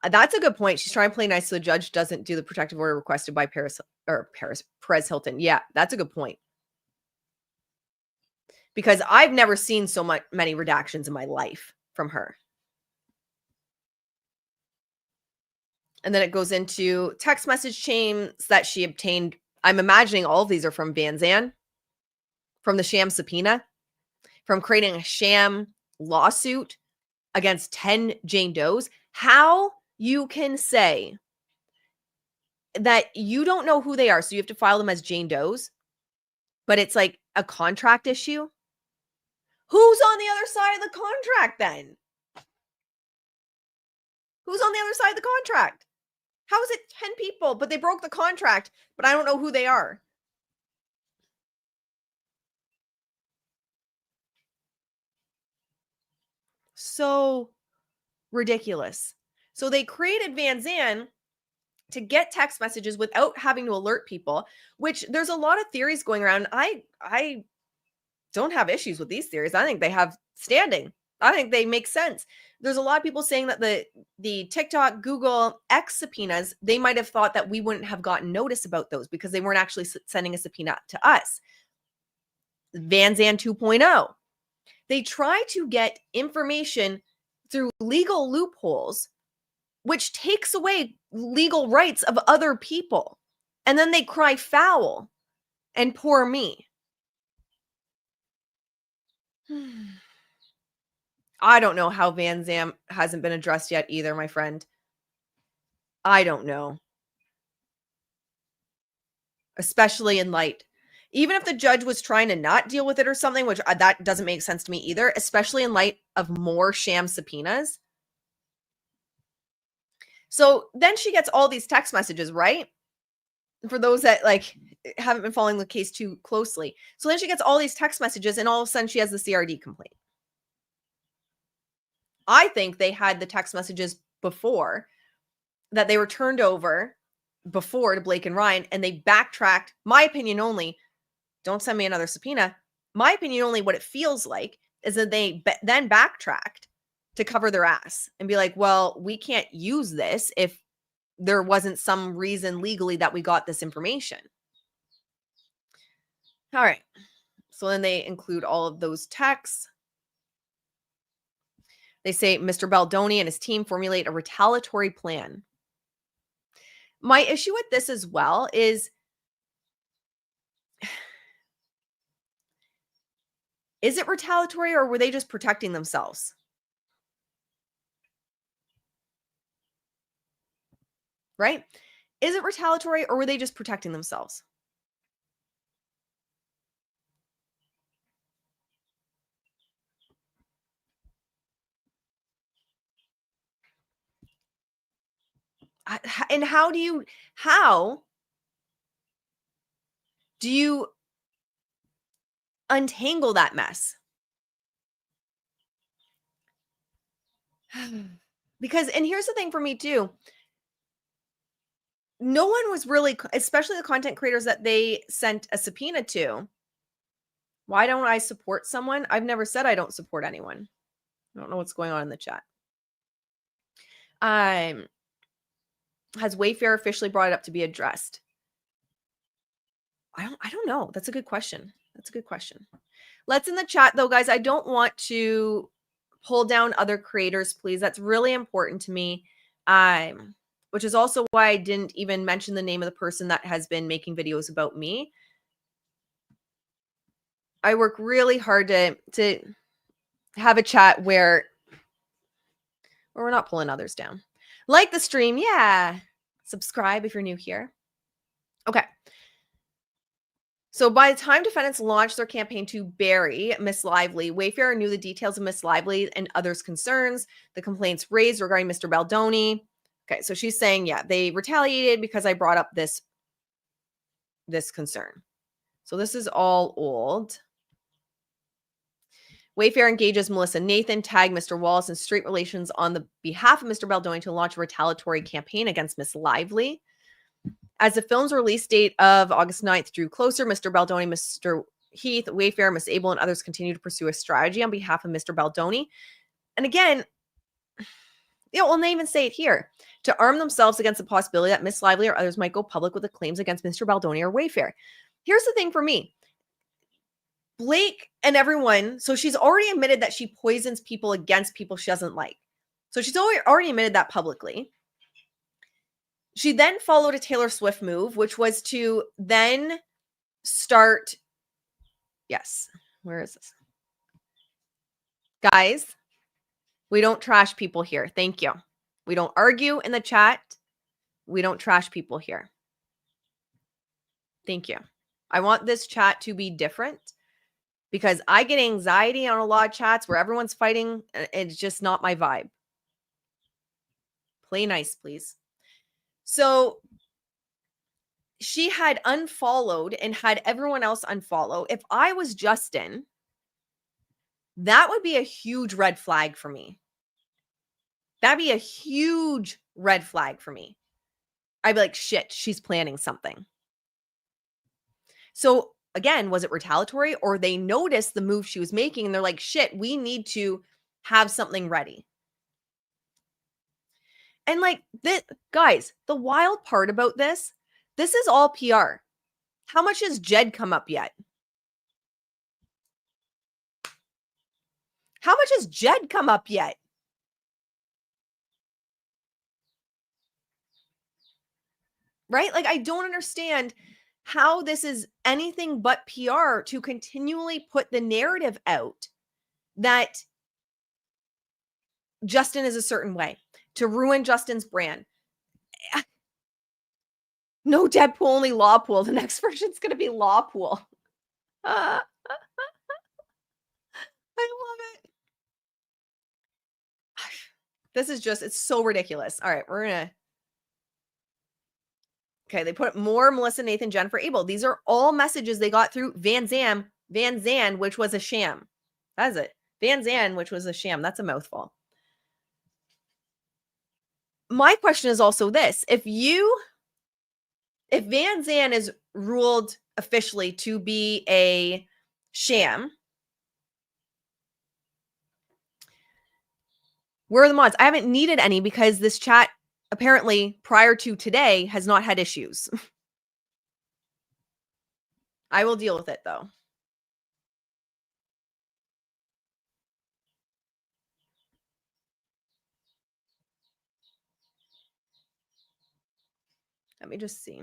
S1: That's a good point. She's trying to play nice so the judge doesn't do the protective order requested by Perez Hilton. Yeah, that's a good point. Because I've never seen so many redactions in my life from her. And then it goes into text message chains that she obtained. I'm imagining all of these are from Van Zandt, from the sham subpoena, from creating a sham lawsuit against 10 Jane Does. How you can say that you don't know who they are, so you have to file them as Jane Does, but it's like a contract issue? Who's on the other side of the contract then? Who's on the other side of the contract? How is it 10 people, but they broke the contract, but I don't know who they are? So ridiculous. So they created Van Zandt to get text messages without having to alert people, which there's a lot of theories going around. I don't have issues with these theories. I think they have standing. I think they make sense. There's a lot of people saying that the TikTok, Google, X subpoenas, they might have thought that we wouldn't have gotten notice about those because they weren't actually sending a subpoena to us. Van Zandt 2.0. They try to get information through legal loopholes, which takes away legal rights of other people. And then they cry foul and poor me. I don't know how Van Zandt hasn't been addressed yet either, my friend. I don't know. Especially in light. Even if the judge was trying to not deal with it or something, which that doesn't make sense to me either, especially in light of more sham subpoenas. So then she gets all these text messages, right? For those that like haven't been following the case too closely. So then she gets all these text messages and all of a sudden she has the CRD complaint. I think they had the text messages before that they were turned over before to Blake and Ryan and they backtracked. My opinion only, don't send me another subpoena. My opinion only, what it feels like is that they then backtracked to cover their ass and be like, well, we can't use this if there wasn't some reason legally that we got this information. All right. So then they include all of those texts. They say Mr. Baldoni and his team formulate a retaliatory plan. My issue with this as well is it retaliatory or were they just protecting themselves? right? Is it retaliatory or were they just protecting themselves? And how do you untangle that mess? Because, and here's the thing for me too, no one was really, especially the content creators that they sent a subpoena to. Why don't I support someone? I've never said I don't support anyone. I don't know what's going on in the chat. Has Wayfair officially brought it up to be addressed? I don't know. That's a good question. That's a good question. Let's in the chat though, guys. I don't want to pull down other creators, please. That's really important to me. Which is also why I didn't even mention the name of the person that has been making videos about me. I work really hard to have a chat where we're not pulling others down. Like the stream, yeah. Subscribe if you're new here. Okay. So by the time defendants launched their campaign to bury Miss Lively, Wayfair knew the details of Miss Lively and others' concerns, the complaints raised regarding Mr. Baldoni. Okay, so she's saying, yeah, they retaliated because I brought up this concern. So this is all old. Wayfair engages Melissa Nathan, tagged Mr. Wallace in street relations on the behalf of Mr. Baldoni to launch a retaliatory campaign against Miss Lively. As the film's release date of August 9th drew closer, Mr. Baldoni, Mr. Heath, Wayfair, Miss Abel, and others continue to pursue a strategy on behalf of Mr. Baldoni. And again, and they even say it here, to arm themselves against the possibility that Miss Lively or others might go public with the claims against Mr. Baldoni or Wayfair. Here's the thing for me. Blake and everyone, so she's already admitted that she poisons people against people she doesn't like. So she's already admitted that publicly. She then followed a Taylor Swift move, which was to then start. Yes. Where is this? Guys, we don't trash people here. Thank you. We don't argue in the chat. We don't trash people here. Thank you. I want this chat to be different because I get anxiety on a lot of chats where everyone's fighting. It's just not my vibe. Play nice, please. So she had unfollowed and had everyone else unfollow. If I was Justin, that would be a huge red flag for me. That'd be a huge red flag for me. I'd be like, shit, she's planning something. So again, was it retaliatory or they noticed the move she was making and they're like, shit, we need to have something ready. And like this, guys, the wild part about this is all PR. How much has Jed come up yet? How much has Jed come up yet? Right? Like, I don't understand how this is anything but PR to continually put the narrative out that Justin is a certain way, to ruin Justin's brand. No Deadpool, only Lawpool. The next version's going to be Lawpool. I love it. This is just, it's so ridiculous. All right, we're going to. Okay, they put more Melissa, Nathan, Jennifer, Abel. These are all messages they got through Van Zandt, which was a sham. That's it. Van Zandt, which was a sham. That's a mouthful. My question is also this. If Van Zandt is ruled officially to be a sham, where are the mods? I haven't needed any because this chat apparently prior to today has not had issues. I will deal with it though. Let me just see.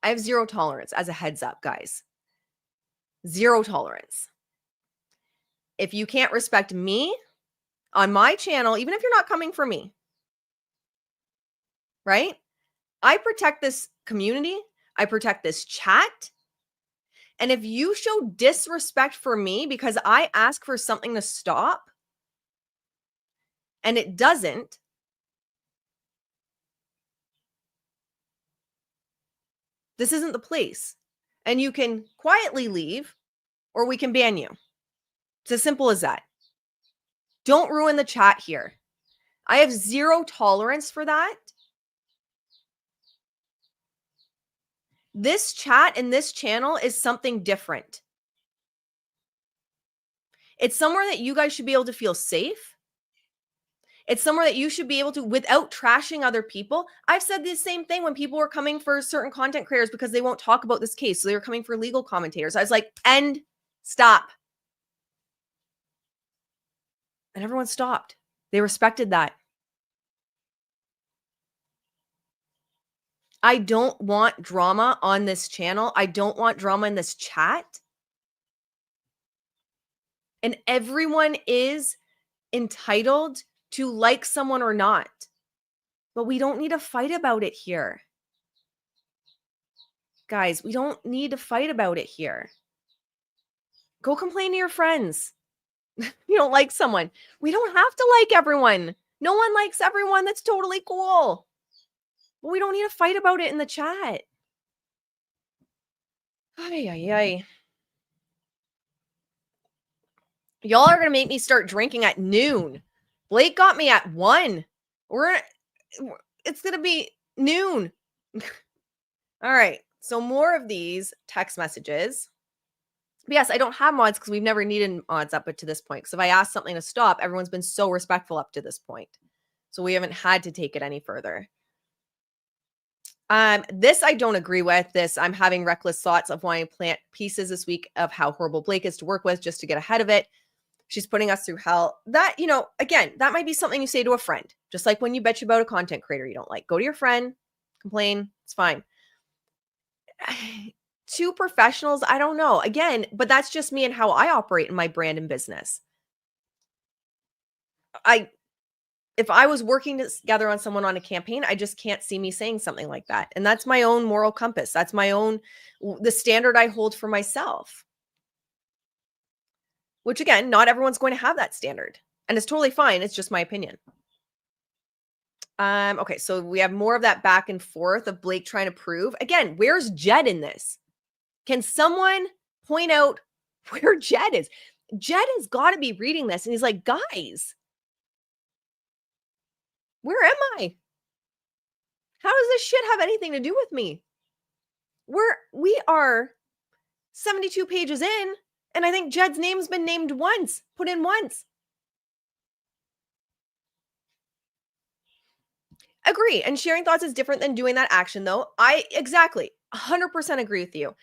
S1: I have zero tolerance as a heads up, guys. Zero tolerance. If you can't respect me on my channel, even if you're not coming for me, right? I protect this community. I protect this chat. And if you show disrespect for me because I ask for something to stop and it doesn't, this isn't the place. And you can quietly leave or we can ban you. It's as simple as that. Don't ruin the chat here. I have zero tolerance for that. This chat and this channel is something different. It's somewhere that you guys should be able to feel safe. It's somewhere that you should be able to, without trashing other people. I've said the same thing when people were coming for certain content creators because they won't talk about this case. So they were coming for legal commentators. I was like, end, stop. And everyone stopped. They respected that. I don't want drama on this channel. I don't want drama in this chat. And everyone is entitled to like someone or not. But we don't need to fight about it here. Guys, we don't need to fight about it here. Go complain to your friends. You don't like someone. We don't have to like everyone. No one likes everyone. That's totally cool. But we don't need to fight about it in the chat. Ay, ay, ay. Y'all are going to make me start drinking at noon. Blake got me at 1. It's going to be noon. All right. So more of these text messages. But yes, I don't have mods because we've never needed mods up to this point. Because if I ask something to stop, everyone's been so respectful up to this point. So we haven't had to take it any further. This I don't agree with. This, I'm having reckless thoughts of wanting to plant pieces this week of how horrible Blake is to work with just to get ahead of it. She's putting us through hell. That, you know, again, that might be something you say to a friend. Just like when you bitch about a content creator you don't like. Go to your friend, complain, it's fine. Two professionals, I don't know. Again, but that's just me and how I operate in my brand and business. If I was working together on someone on a campaign, I just can't see me saying something like that. And that's my own moral compass. That's my own, the standard I hold for myself. Which again, not everyone's going to have that standard. And it's totally fine. It's just my opinion. Okay, so we have more of that back and forth of Blake trying to prove. Again, where's Jed in this? Can someone point out where Jed is? Jed has got to be reading this. And he's like, guys, where am I? How does this shit have anything to do with me? We are 72 pages in, and I think Jed's name's been named once, put in once. Agree. And sharing thoughts is different than doing that action, though. Exactly 100% agree with you.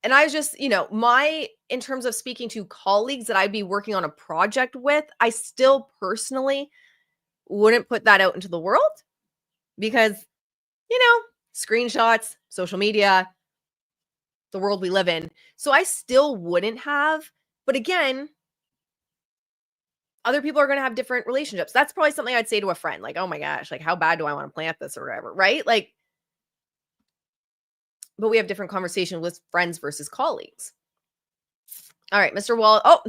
S1: And I was just, in terms of speaking to colleagues that I'd be working on a project with, I still personally wouldn't put that out into the world because, screenshots, social media, the world we live in. So I still wouldn't have. But again, other people are going to have different relationships. That's probably something I'd say to a friend, like, oh my gosh, like how bad do I want to plant this or whatever, right? Like, but we have different conversations with friends versus colleagues. All right, Mr. Wallace. Oh,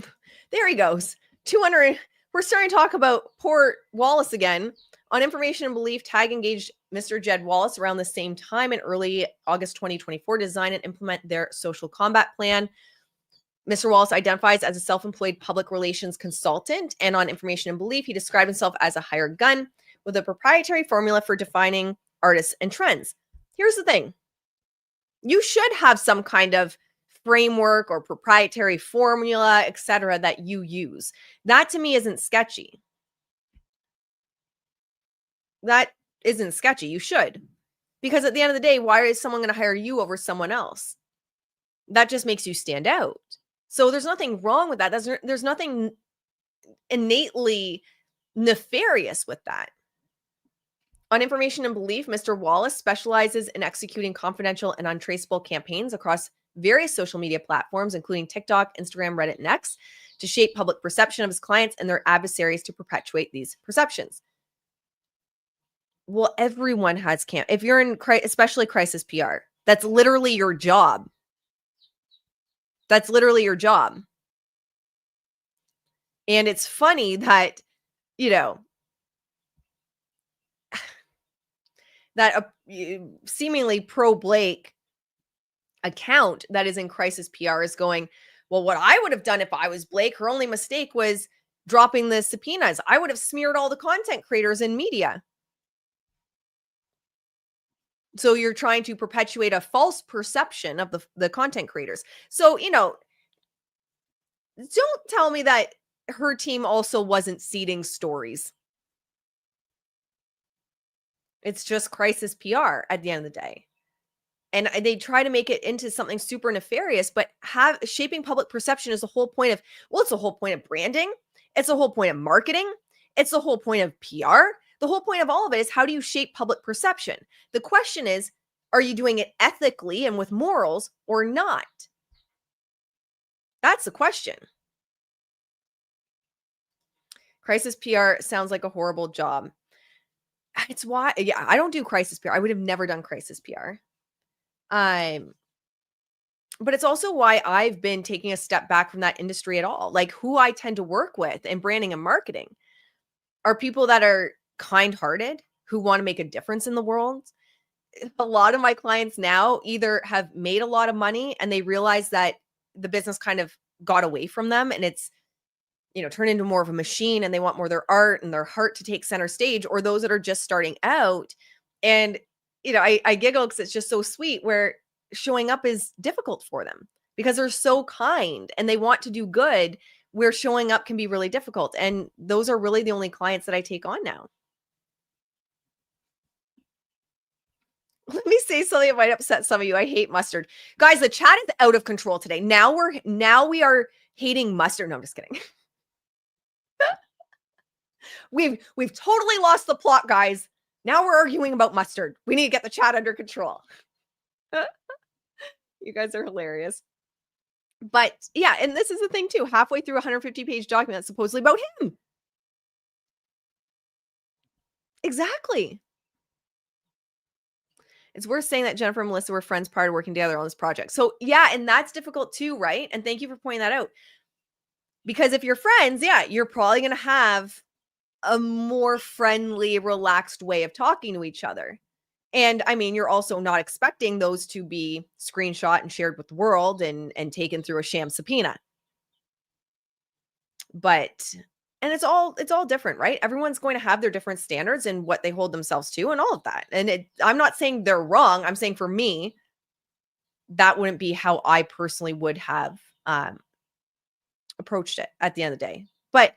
S1: there he goes. 200. We're starting to talk about poor Wallace again. On information and belief, TAG engaged Mr. Jed Wallace around the same time in early August 2024 to design and implement their social combat plan. Mr. Wallace identifies as a self-employed public relations consultant, and on information and belief, he described himself as a hired gun with a proprietary formula for defining artists and trends. Here's the thing. You should have some kind of framework or proprietary formula, etc., that you use. That to me isn't sketchy. That isn't sketchy. You should. Because at the end of the day, why is someone going to hire you over someone else? That just makes you stand out. So there's nothing wrong with that. There's nothing innately nefarious with that. On information and belief, Mr. Wallace specializes in executing confidential and untraceable campaigns across various social media platforms, including TikTok, Instagram, Reddit, and X, to shape public perception of his clients and their adversaries to perpetuate these perceptions. Well, everyone has if you're in especially crisis PR, that's literally your job. That's literally your job. And it's funny that, you know, that a seemingly pro Blake account that is in crisis PR is going, well, what I would have done if I was Blake, her only mistake was dropping the subpoenas. I would have smeared all the content creators in media. So you're trying to perpetuate a false perception of the content creators. So, don't tell me that her team also wasn't seeding stories. It's just crisis PR at the end of the day. And they try to make it into something super nefarious, but shaping public perception is the whole point of, well, it's the whole point of branding. It's the whole point of marketing. It's the whole point of PR. The whole point of all of it is, how do you shape public perception? The question is, are you doing it ethically and with morals or not? That's the question. Crisis PR sounds like a horrible job. It's why, yeah, I don't do crisis PR. I would have never done crisis PR. But it's also why I've been taking a step back from that industry at all. Like, who I tend to work with in branding and marketing are people that are kind-hearted, who want to make a difference in the world. A lot of my clients now either have made a lot of money and they realize that the business kind of got away from them and it's, turned into more of a machine, and they want more of their art and their heart to take center stage, or those that are just starting out. And, I giggle because it's just so sweet, where showing up is difficult for them because they're so kind and they want to do good, where showing up can be really difficult. And those are really the only clients that I take on now. Let me say something that might upset some of you. I hate mustard. Guys, the chat is out of control today. Now we are hating mustard. No, I'm just kidding. We've totally lost the plot, guys. Now we're arguing about mustard. We need to get the chat under control. You guys are hilarious. But yeah, and this is the thing too. Halfway through a 150-page document that's supposedly about him. Exactly. It's worth saying that Jennifer and Melissa were friends prior to working together on this project. So yeah, and that's difficult too, right? And thank you for pointing that out. Because if you're friends, yeah, you're probably going to have a more friendly, relaxed way of talking to each other. And I mean, you're also not expecting those to be screenshot and shared with the world and taken through a sham subpoena. But, and it's all different, right? Everyone's going to have their different standards and what they hold themselves to and all of that. And I'm not saying they're wrong. I'm saying for me, that wouldn't be how I personally would have approached it at the end of the day. But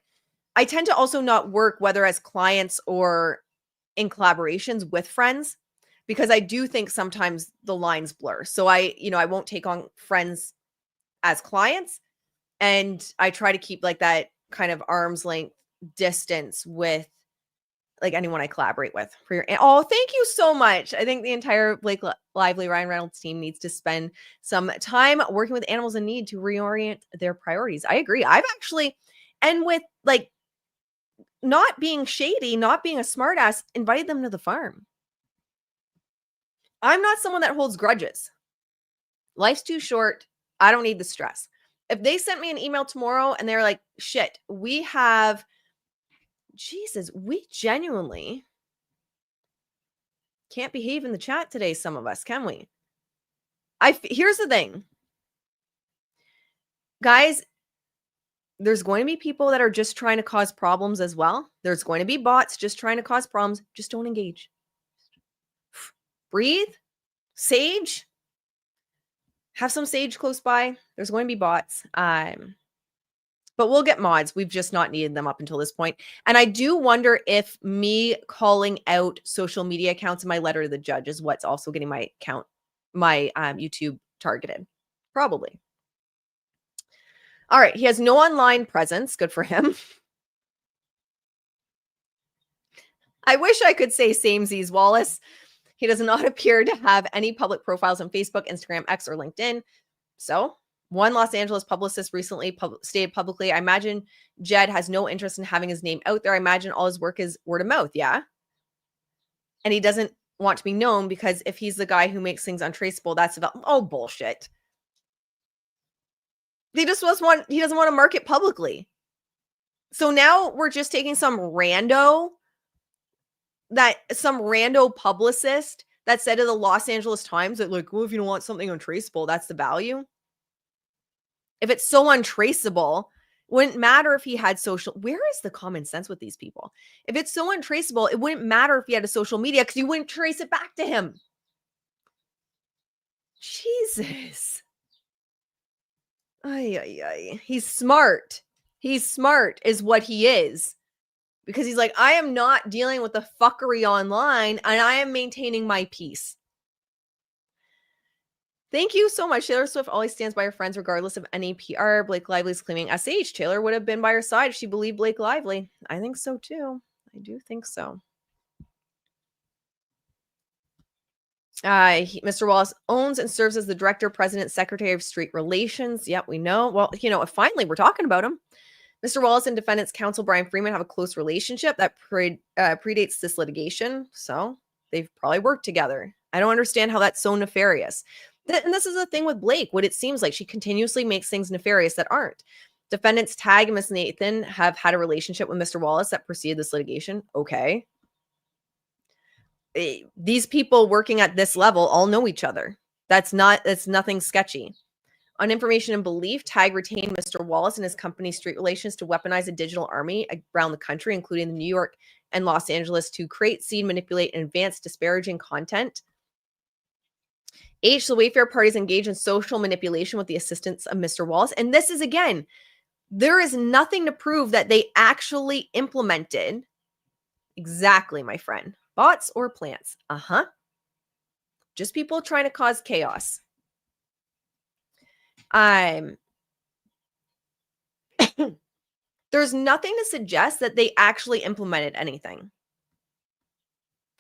S1: I tend to also not work, whether as clients or in collaborations with friends, because I do think sometimes the lines blur. So I won't take on friends as clients, and I try to keep like that kind of arm's length distance with like anyone I collaborate with. Oh, thank you so much. I think the entire Blake Lively, Ryan Reynolds team needs to spend some time working with animals in need to reorient their priorities. I agree. I've actually, and with like not being shady, not being a smartass, invited them to the farm. I'm not someone that holds grudges. Life's too short. I don't need the stress. If they sent me an email tomorrow and they're like, shit, we genuinely can't behave in the chat today, some of us, can we? Here's the thing. Guys, there's going to be people that are just trying to cause problems as well. There's going to be bots just trying to cause problems. Just don't engage. Breathe. Sage. Have some sage close by. There's going to be bots. But we'll get mods. We've just not needed them up until this point. And I do wonder if me calling out social media accounts in my letter to the judge is what's also getting my YouTube targeted. Probably. All right. He has no online presence. Good for him. I wish I could say samesies, Wallace. He does not appear to have any public profiles on Facebook, Instagram, X, or LinkedIn. So, one Los Angeles publicist recently stated publicly, I imagine Jed has no interest in having his name out there. I imagine all his work is word of mouth. Yeah. And he doesn't want to be known because if he's the guy who makes things untraceable, that's about, oh, bullshit. He doesn't want to market publicly. So now we're just taking some rando publicist that said to the Los Angeles Times that, like, well, if you don't want something untraceable, that's the value. If it's so untraceable, wouldn't matter if he had social. Where is the common sense with these people? If it's so untraceable, it wouldn't matter if he had a social media because you wouldn't trace it back to him. Jesus. Ay. He's smart. He's smart is what he is. Because he's like, I am not dealing with the fuckery online and I am maintaining my peace. Thank you so much. Taylor Swift always stands by her friends regardless of any PR. Blake Lively's claiming SH. Taylor would have been by her side if she believed Blake Lively. I think so too. I do think so. Mr. Wallace owns and serves as the director, president, secretary of street relations. Yep, we know. Well, finally we're talking about him. Mr. Wallace and defendant's counsel Brian Freeman have a close relationship that predates this litigation. So they've probably worked together. I don't understand how that's so nefarious. And this is the thing with Blake. What it seems like she continuously makes things nefarious that aren't. Defendants Tag and Miss Nathan have had a relationship with Mr. Wallace that preceded this litigation. Okay. These people working at this level all know each other. That's nothing sketchy. On information and belief, Tag retained Mr. Wallace and his company Street Relations to weaponize a digital army around the country, including New York and Los Angeles, to create, seed, manipulate, and advance disparaging content. H, the Wayfair parties engage in social manipulation with the assistance of Mr. Wallace. And this is, again, there is nothing to prove that they actually implemented. Exactly, my friend. Bots or plants? Just people trying to cause chaos. There's nothing to suggest that they actually implemented anything.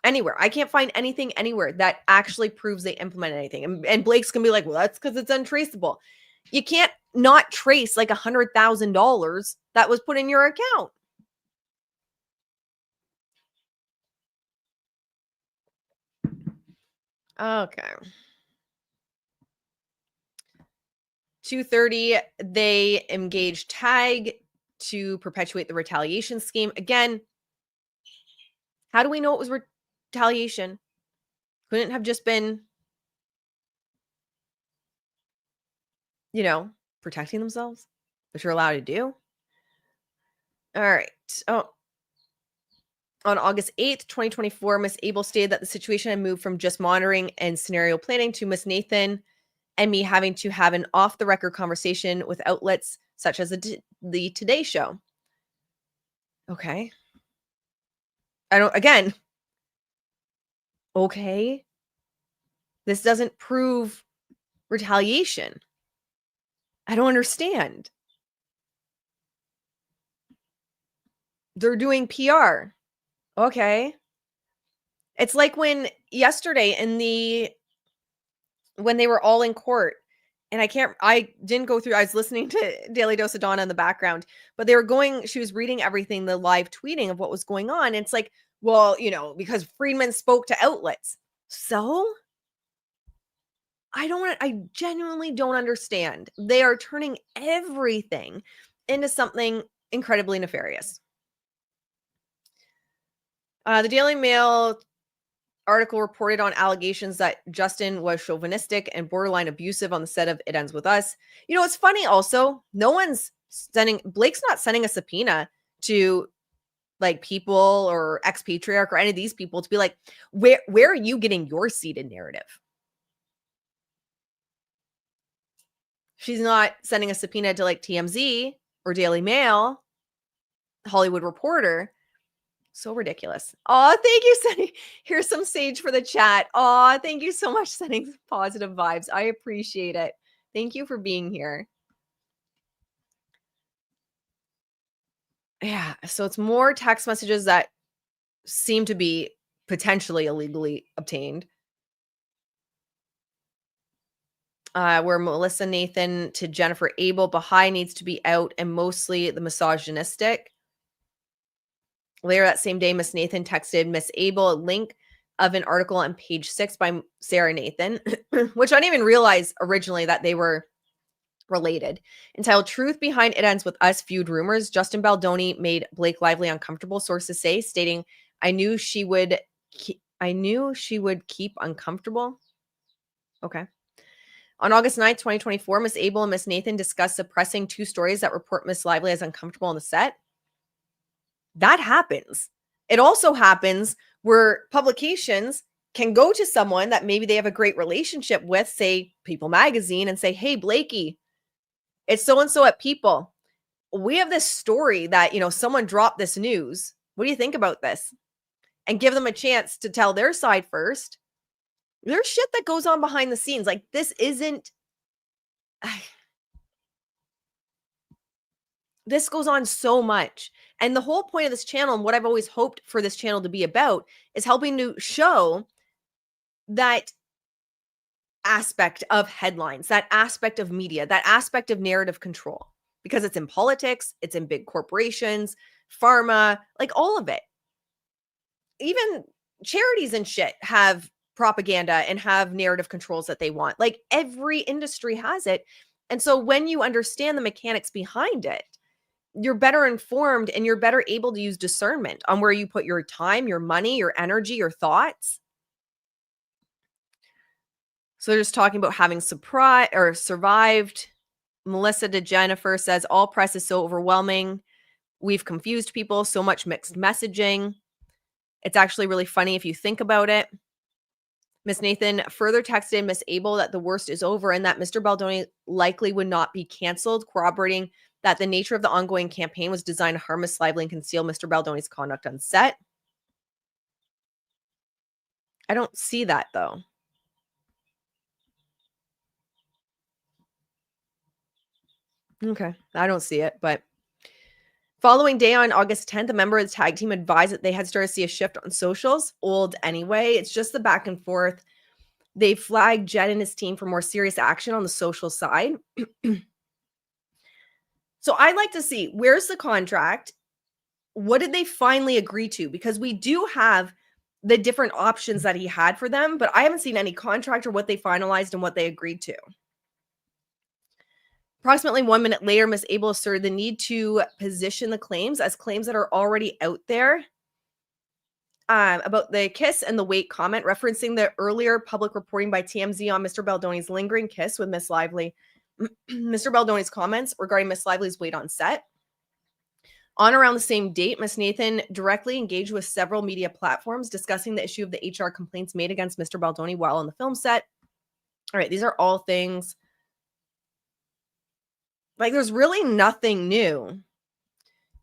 S1: Anywhere. I can't find anything anywhere that actually proves they implemented anything. And Blake's going to be like, well, that's because it's untraceable. You can't not trace like $100,000 that was put in your account. Okay. 2:30, they engaged Tag to perpetuate the retaliation scheme. Again, how do we know it was retaliation? Couldn't have just been, protecting themselves, which you're allowed to do. All right. Oh, on August 8th, 2024, Miss Abel stated that the situation had moved from just monitoring and scenario planning to Miss Nathan and me having to have an off-the-record conversation with outlets such as the Today Show. Okay. Okay. This doesn't prove retaliation. I don't understand. They're doing PR. Okay. It's like when yesterday when they were all in court, and I didn't go through, I was listening to Daily Dose of Donna in the background, but she was reading everything, the live tweeting of what was going on. And it's like, well, because Friedman spoke to outlets. So I genuinely don't understand. They are turning everything into something incredibly nefarious. The Daily Mail article reported on allegations that Justin was chauvinistic and borderline abusive on the set of It Ends With Us. It's funny also, Blake's not sending a subpoena to like people or ex-patriarch or any of these people to be like, where are you getting your seated narrative? She's not sending a subpoena to like TMZ or Daily Mail, Hollywood Reporter. So ridiculous. Oh, thank you, Sunny. Here's some sage for the chat. Oh, thank you so much, sending positive vibes. I appreciate it. Thank you for being here. Yeah, so it's more text messages that seem to be potentially illegally obtained. Where Melissa Nathan to Jennifer Abel, Baha'i needs to be out, and mostly the misogynistic. Later that same day, Miss Nathan texted Miss Abel a link of an article on page 6 by Sarah Nathan, which I didn't even realize originally that they were related. Entitled Truth Behind It Ends With Us Feud Rumors, Justin Baldoni made Blake Lively uncomfortable, sources say, stating, I knew she would keep uncomfortable. Okay. On August 9th, 2024, Miss Abel and Miss Nathan discussed suppressing 2 stories that report Miss Lively as uncomfortable on the set. That happens. It also happens where publications can go to someone that maybe they have a great relationship with, say People Magazine, and say, hey, Blakey, it's so-and-so at People. We have this story that, someone dropped this news. What do you think about this? And give them a chance to tell their side first. There's shit that goes on behind the scenes. Like, this isn't... This goes on so much. And the whole point of this channel, and what I've always hoped for this channel to be about, is helping to show that aspect of headlines, that aspect of media, that aspect of narrative control. Because it's in politics, it's in big corporations, pharma, like all of it. Even charities and shit have propaganda and have narrative controls that they want. Like every industry has it. And so when you understand the mechanics behind it, you're better informed and you're better able to use discernment on where you put your time, your money, your energy, your thoughts. So they're just talking about having survived. Melissa to Jennifer says, all press is so overwhelming. We've confused people, so much mixed messaging. It's actually really funny if you think about it. Miss Nathan further texted Miss Abel that the worst is over and that Mr. Baldoni likely would not be canceled, corroborating that the nature of the ongoing campaign was designed to harm Miss Lively and conceal Mr. Baldoni's conduct on set. I don't see that, though. Okay, I don't see it, but following day on August 10th, a member of the tag team advised that they had started to see a shift on socials. Old anyway. It's just the back and forth. They flagged Jen and his team for more serious action on the social side. So I'd like to see, where's the contract? What did they finally agree to? Because we do have the different options that he had for them, but I haven't seen any contract or what they finalized and what they agreed to. Approximately 1 minute later, Ms. Abel asserted the need to position the claims as claims that are already out there about the kiss and the weight comment, referencing the earlier public reporting by TMZ on Mr. Baldoni's lingering kiss with Miss Lively. Mr. Baldoni's comments regarding Miss Lively's weight on set. On around the same date, Miss Nathan directly engaged with several media platforms discussing the issue of the HR complaints made against Mr. Baldoni while on the film set. All right, these are all things. Like, there's really nothing new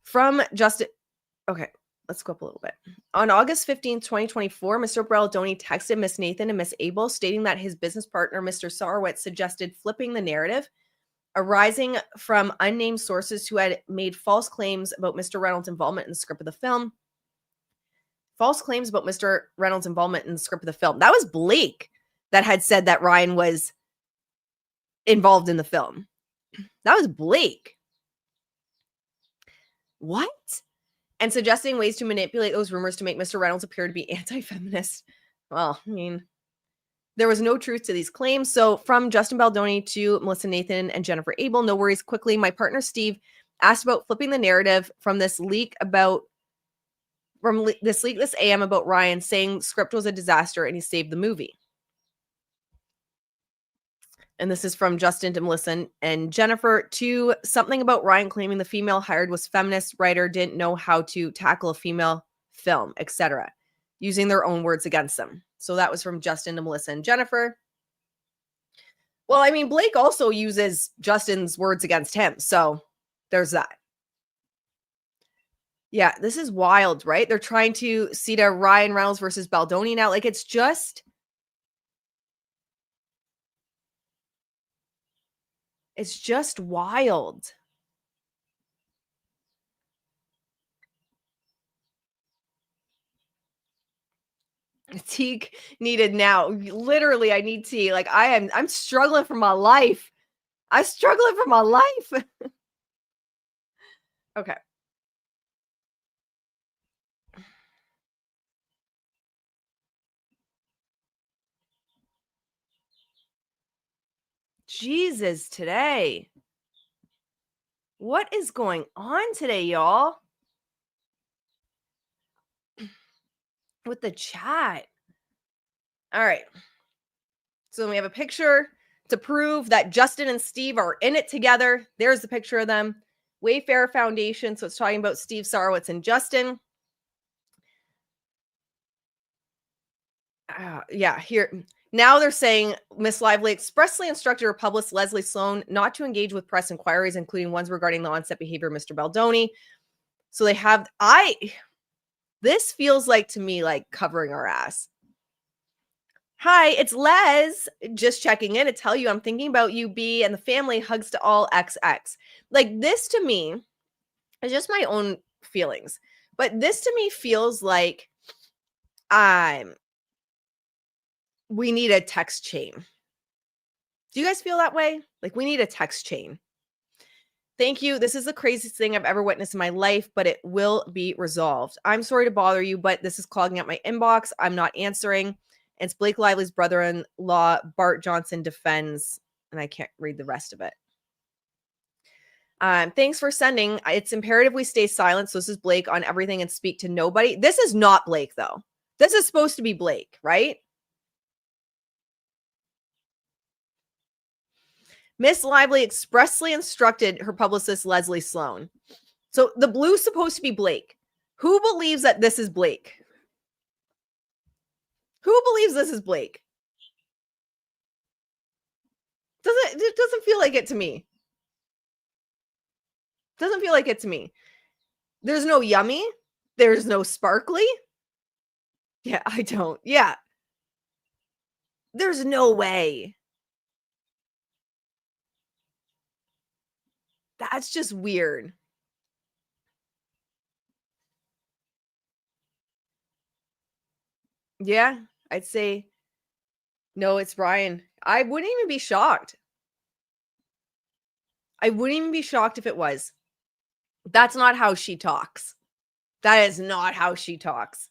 S1: from Justin. Okay, let's go up a little bit. On August 15th, 2024, Mr. Baldoni texted Miss Nathan and Miss Abel stating that his business partner, Mr. Sarowitz, suggested flipping the narrative arising from unnamed sources who had made false claims about Mr. Reynolds' involvement in the script of the film. False claims about Mr. Reynolds' involvement in the script of the film. That was Blake that had said that Ryan was involved in the film. That was Blake. What? And suggesting ways to manipulate those rumors to make Mr. Reynolds appear to be anti-feminist. Well, I mean, there was no truth to these claims. So from Justin Baldoni to Melissa Nathan and Jennifer Abel, no worries. Quickly, my partner Steve asked about flipping the narrative from this leak this AM about Ryan saying the script was a disaster and he saved the movie. And this is from Justin to Melissa and Jennifer to something about Ryan claiming the female hired was feminist, writer didn't know how to tackle a female film, etc., using their own words against them. So that was from Justin to Melissa and Jennifer. Well, I mean, Blake also uses Justin's words against him. So there's that. Yeah, this is wild, right? They're trying to see to Ryan Reynolds versus Baldoni now. Like, it's just wild. Tea needed now. Literally, I need tea. Like I'm struggling for my life. I'm struggling for my life. Okay. Jesus today. What is going on today, y'all? With the chat. All right. So we have a picture to prove that Justin and Steve are in it together. There's the picture of them. Wayfair Foundation. So it's talking about Steve Sarowitz and Justin. Yeah, here. Now they're saying Miss Lively expressly instructed her publicist Leslie Sloan not to engage with press inquiries, including ones regarding the on-set behavior of Mr. Baldoni. So they have, this feels like to me like covering our ass. Hi, it's Les. Just checking in to tell you I'm thinking about you, B, and the family. Hugs to all XX. Like this to me is just my own feelings, but this to me feels like we need a text chain. Do you guys feel that way? Like we need a text chain. Thank you. This is the craziest thing I've ever witnessed in my life, but it will be resolved. I'm sorry to bother you, but this is clogging up my inbox. I'm not answering. It's Blake Lively's brother-in-law, Bart Johnson, defends, and I can't read the rest of it. Thanks for sending. It's imperative we stay silent. So this is Blake on everything and speak to nobody. This is not Blake, though. This is supposed to be Blake, right? Miss Lively expressly instructed her publicist, Leslie Sloan. So the blue's supposed to be Blake. Who believes that this is Blake? Who believes this is Blake? It doesn't feel like it to me. Doesn't feel like it to me. There's no yummy. There's no sparkly. Yeah, I don't. Yeah. There's no way. That's just weird. Yeah, I'd say no, it's Brian. I wouldn't even be shocked. I wouldn't even be shocked if it was. That's not how she talks. That is not how she talks.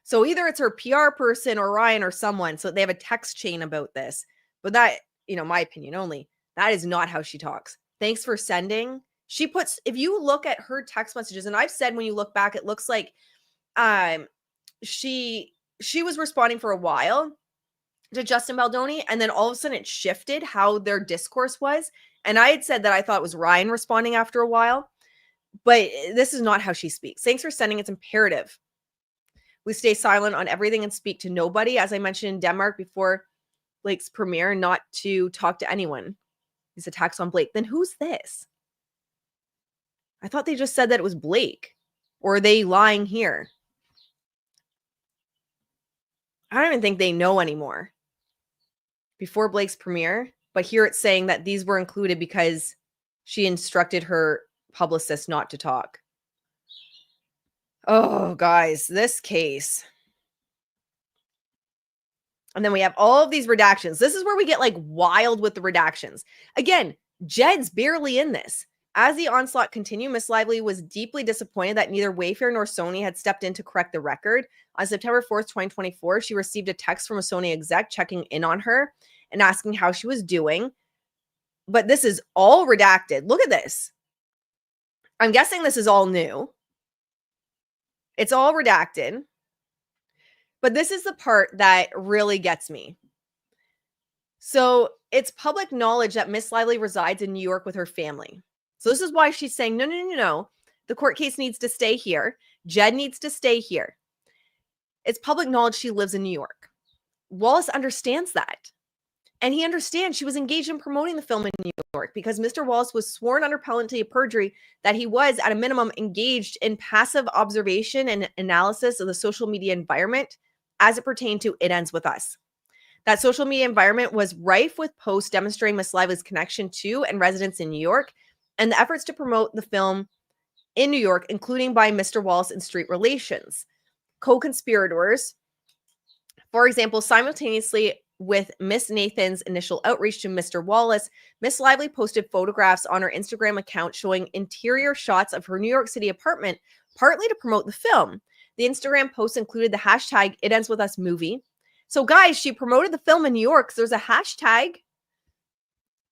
S1: So either it's her PR person or Ryan or someone. So they have a text chain about this. But that, my opinion only, that is not how she talks. Thanks for sending. She puts, if you look at her text messages, and I've said when you look back, it looks like she was responding for a while to Justin Baldoni, and then all of a sudden it shifted how their discourse was. And I had said that I thought it was Ryan responding after a while, but this is not how she speaks. Thanks for sending. It's imperative we stay silent on everything and speak to nobody. As I mentioned in Denmark before Blake's premiere, not to talk to anyone. These attacks on Blake. Then who's this? I thought they just said that it was Blake. Or are they lying here? I don't even think they know anymore. Before Blake's premiere, but here it's saying that these were included because she instructed her publicist not to talk. Oh, guys, this case. And then we have all of these redactions. This is where we get like wild with the redactions. Again, Jed's barely in this. As the onslaught continued, Miss Lively was deeply disappointed that neither Wayfair nor Sony had stepped in to correct the record. On September 4th, 2024, she received a text from a Sony exec checking in on her and asking how she was doing. But this is all redacted. Look at this. I'm guessing this is all new. It's all redacted. But this is the part that really gets me. So it's public knowledge that Miss Lively resides in New York with her family. So this is why she's saying, no. The court case needs to stay here. Jed needs to stay here. It's public knowledge she lives in New York. Wallace understands that. And he understands she was engaged in promoting the film in New York because Mr. Wallace was sworn under penalty of perjury that he was, at a minimum, engaged in passive observation and analysis of the social media environment as it pertained to It Ends With Us. That social media environment was rife with posts demonstrating Miss Lively's connection to and residence in New York, and the efforts to promote the film in New York, including by Mr. Wallace and Street Relations. Co-conspirators For example, simultaneously with Miss Nathan's initial outreach to Mr. Wallace, Miss Lively posted photographs on her Instagram account showing interior shots of her New York City apartment, partly to promote the film. The Instagram post included the hashtag It Ends With Us movie. So, guys, she promoted the film in New York. So there's a hashtag.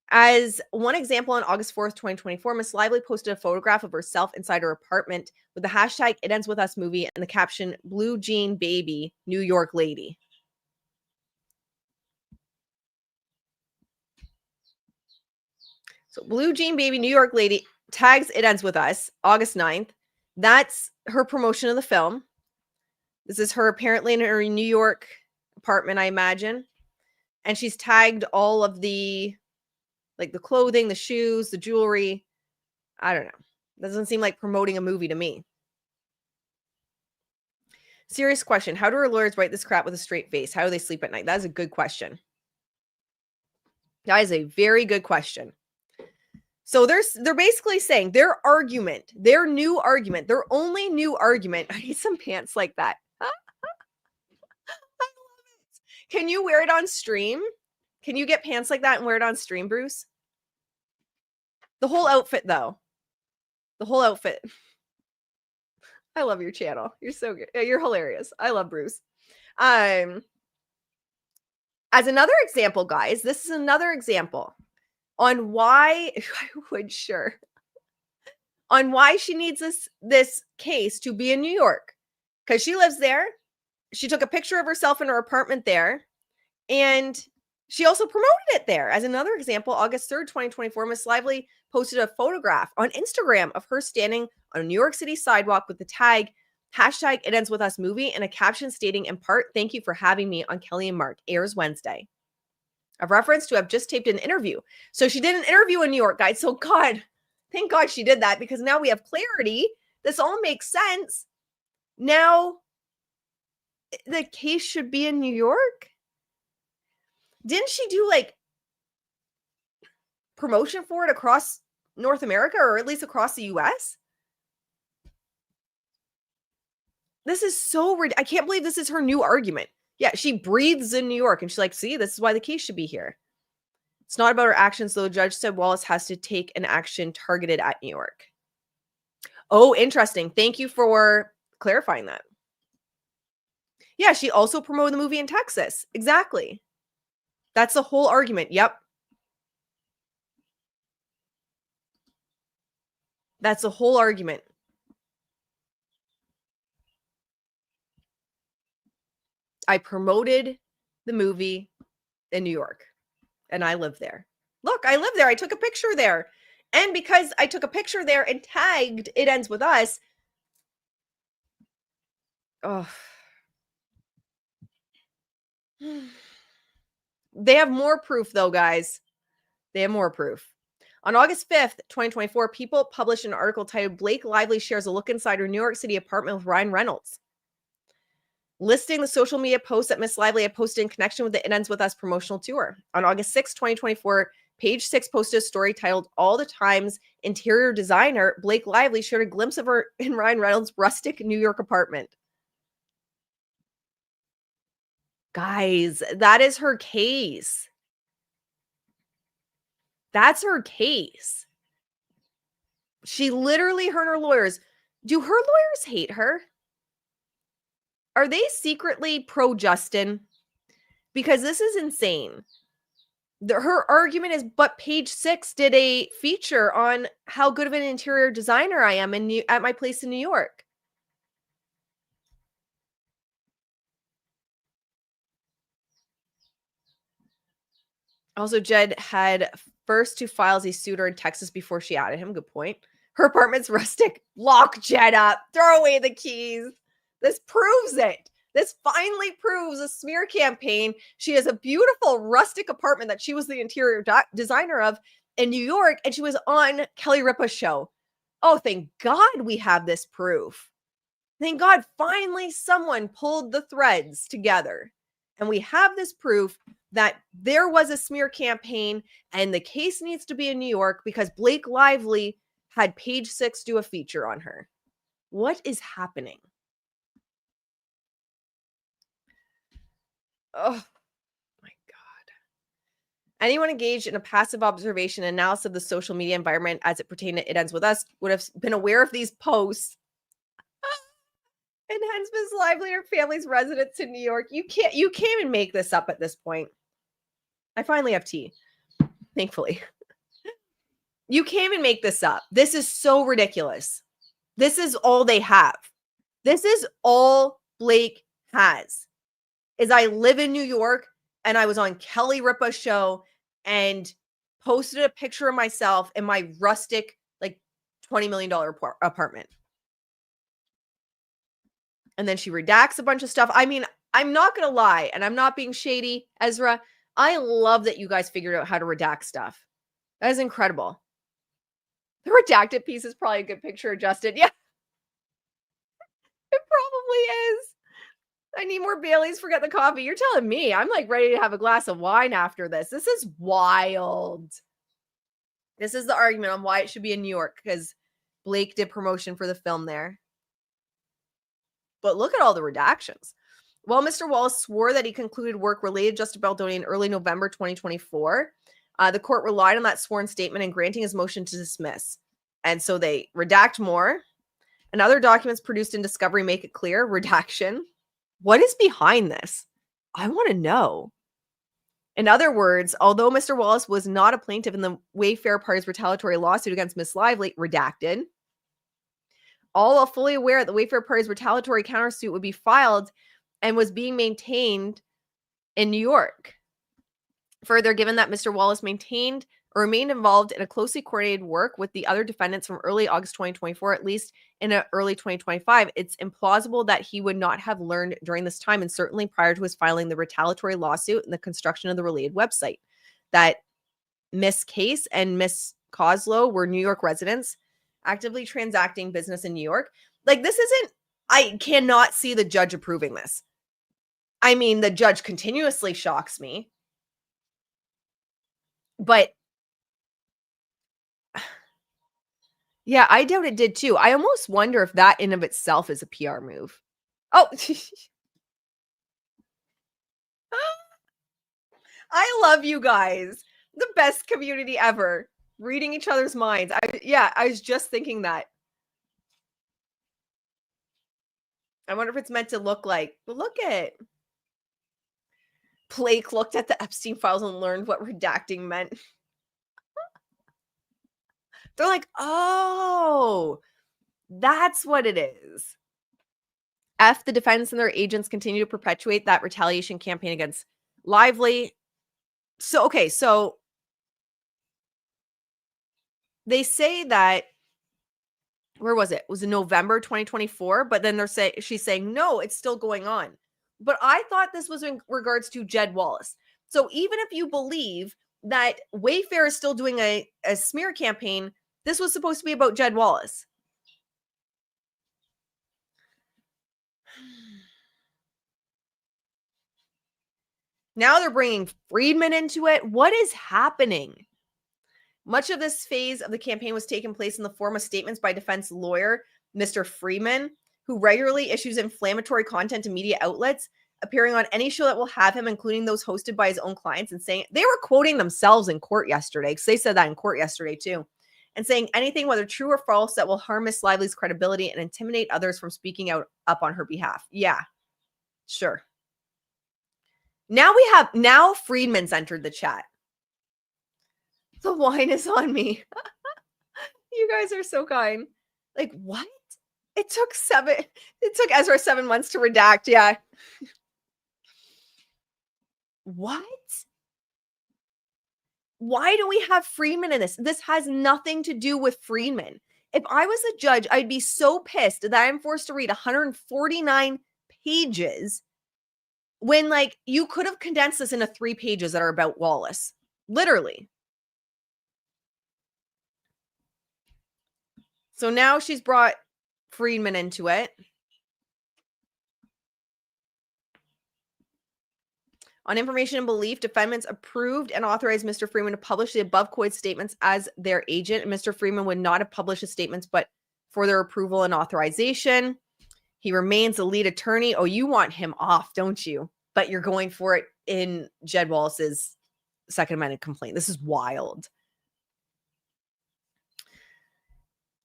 S1: As one example, on August 4th, 2024, Miss Lively posted a photograph of herself inside her apartment with the hashtag It Ends With Us movie and the caption Blue Jean Baby, New York Lady. So Blue Jean Baby, New York Lady tags It Ends With Us, August 9th. That's her promotion of the film. This is her apparently in her New York apartment, I imagine. And she's tagged all of the, like the clothing, the shoes, the jewelry. I don't know. Doesn't seem like promoting a movie to me. Serious question. How do our lawyers write this crap with a straight face? How do they sleep at night? That is a good question. That is a very good question. So they're basically saying their argument, their new argument, their only new argument. I need some pants like that. I love it. Can you wear it on stream? Can you get pants like that and wear it on stream, Bruce? The whole outfit, though. The whole outfit. I love your channel. You're so good. You're hilarious. I love Bruce. As another example, guys, this is another example on why on why she needs this case to be in New York, because she lives there. She took a picture of herself in her apartment there, and she also promoted it there. As another example, August 3rd, 2024, Miss Lively posted a photograph on Instagram of her standing on a New York City sidewalk with the tag hashtag It Ends With Us movie and a caption stating in part, "Thank you for having me on Kelly and Mark, airs Wednesday." A reference to have just taped an interview. So she did an interview in New York, guys. So God, thank God she did that, because now we have clarity. This all makes sense. Now the case should be in New York. Didn't she do like promotion for it across North America, or at least across the US? This is so ridiculous. I can't believe this is her new argument. Yeah, she breathes in New York and she's like, see, this is why the case should be here. It's not about her actions, though. The judge said Wallace has to take an action targeted at New York. Oh, interesting. Thank you for clarifying that. Yeah, she also promoted the movie in Texas. Exactly. That's the whole argument. Yep. That's the whole argument. I promoted the movie in New York and I live there. Look, I live there. I took a picture there. And because I took a picture there and tagged It Ends With Us. Oh. They have more proof, though, guys. They have more proof. On August 5th, 2024, People published an article titled Blake Lively Shares a Look Inside Her New York City Apartment with Ryan Reynolds, listing the social media posts that Miss Lively had posted in connection with the It Ends With Us promotional tour. On August 6, 2024, Page 6 posted a story titled All the Times interior designer Blake Lively shared a glimpse of her in Ryan Reynolds' rustic New York apartment. Guys, that is her case. That's her case. She literally, her and her lawyers, do her lawyers hate her? Are they secretly pro-Justin? Because this is insane. Her argument is, but Page 6 did a feature on how good of an interior designer I am at my place in New York. Also, Jed had first to file as a suitor in Texas before she added him. Good point. Her apartment's rustic. Lock Jed up. Throw away the keys. This proves it. This finally proves a smear campaign. She has a beautiful rustic apartment that she was the interior designer of in New York, and she was on Kelly Ripa's show. Oh, thank God we have this proof. Thank God finally someone pulled the threads together. And we have this proof that there was a smear campaign and the case needs to be in New York because Blake Lively had Page 6 do a feature on her. What is happening? Oh my God. Anyone engaged in a passive observation and analysis of the social media environment as it pertained to It Ends With Us would have been aware of these posts and hence Ms. Lively and her family's residence in New York. You can't even make this up at this point. I finally have tea, thankfully. You can't even make this up. This is so ridiculous. This is all they have. This is all Blake has. Is I live in New York and I was on Kelly Ripa's show and posted a picture of myself in my rustic, like $20 million apartment. And then she redacts a bunch of stuff. I mean, I'm not going to lie, and I'm not being shady, Ezra. I love that you guys figured out how to redact stuff. That is incredible. The redacted piece is probably a good picture adjusted. Yeah, it probably is. I need more Baileys, forget the coffee. You're telling me. I'm like ready to have a glass of wine after this. This is wild. This is the argument on why it should be in New York, because Blake did promotion for the film there. But look at all the redactions. While Mr. Wallace swore that he concluded work related just to Baldoni in early November 2024, the court relied on that sworn statement in granting his motion to dismiss. And so they redact more. And other documents produced in discovery make it clear. Redaction. What is behind this? I want to know. In other words, although Mr. Wallace was not a plaintiff in the Wayfair party's retaliatory lawsuit against Miss Lively, redacted, all while fully aware that the Wayfair party's retaliatory countersuit would be filed and was being maintained in New York. Further, given that Mr. Wallace maintained or remained involved in a closely coordinated work with the other defendants from early August 2024, at least in early 2025, it's implausible that he would not have learned during this time, and certainly prior to his filing the retaliatory lawsuit and the construction of the related website, that Miss Case and Miss Coslow were New York residents actively transacting business in New York. Like, this isn't, I cannot see the judge approving this. I mean, the judge continuously shocks me. But yeah, I doubt it did too. I almost wonder if that in of itself is a PR move. Oh, I love you guys. The best community ever. Reading each other's minds. I was just thinking that. I wonder if it's meant to look like, but look at Blake looked at the Epstein files and learned what redacting meant. They're like, oh, that's what it is. F, the defense and their agents continue to perpetuate that retaliation campaign against Lively. So, okay, so they say that, where was it? It was in November 2024, but then she's saying, no, it's still going on. But I thought this was in regards to Jed Wallace. So even if you believe that Wayfair is still doing a smear campaign, this was supposed to be about Jed Wallace. Now they're bringing Friedman into it. What is happening? Much of this phase of the campaign was taking place in the form of statements by defense lawyer Mr. Friedman, who regularly issues inflammatory content to media outlets, appearing on any show that will have him, including those hosted by his own clients, and saying they were quoting themselves in court yesterday, because they said that in court yesterday too, and saying anything, whether true or false, that will harm Miss Lively's credibility and intimidate others from speaking out up on her behalf. Yeah, sure. Now Friedman's entered the chat. The wine is on me. You guys are so kind. Like, what? It took Ezra 7 months to redact. Yeah. What? Why do we have Friedman in this? This has nothing to do with Friedman. If I was a judge, I'd be so pissed that I'm forced to read 149 pages when, like, you could have condensed this into 3 pages that are about Wallace. Literally. So now she's brought Friedman into it. On information and belief, defendants approved and authorized Mr. Friedman to publish the above quoted statements as their agent. And Mr. Friedman would not have published the statements, but for their approval and authorization. He remains the lead attorney. Oh, you want him off, don't you? but you're going for it in Jed Wallace's second amended complaint. This is wild.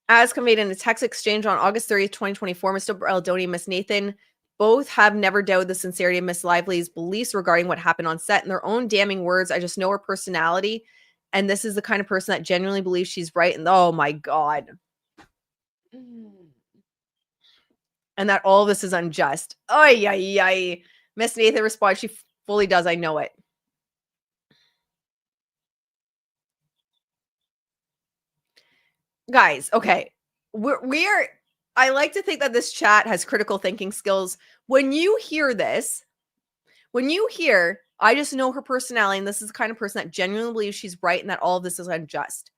S1: As conveyed in a text exchange on August 30th, 2024, Mr. Baldoni and Miss Nathan both have never doubted the sincerity of Miss Lively's beliefs regarding what happened on set. In their own damning words, I just know her personality, and this is the kind of person that genuinely believes she's right. And oh my God. And that all this is unjust. Ay, ay, ay. Miss Nathan responds, she fully does. I know it. Guys, okay. We're I like to think that this chat has critical thinking skills. When you hear this, when you hear, I just know her personality, and this is the kind of person that genuinely believes she's right and that all of this is unjust.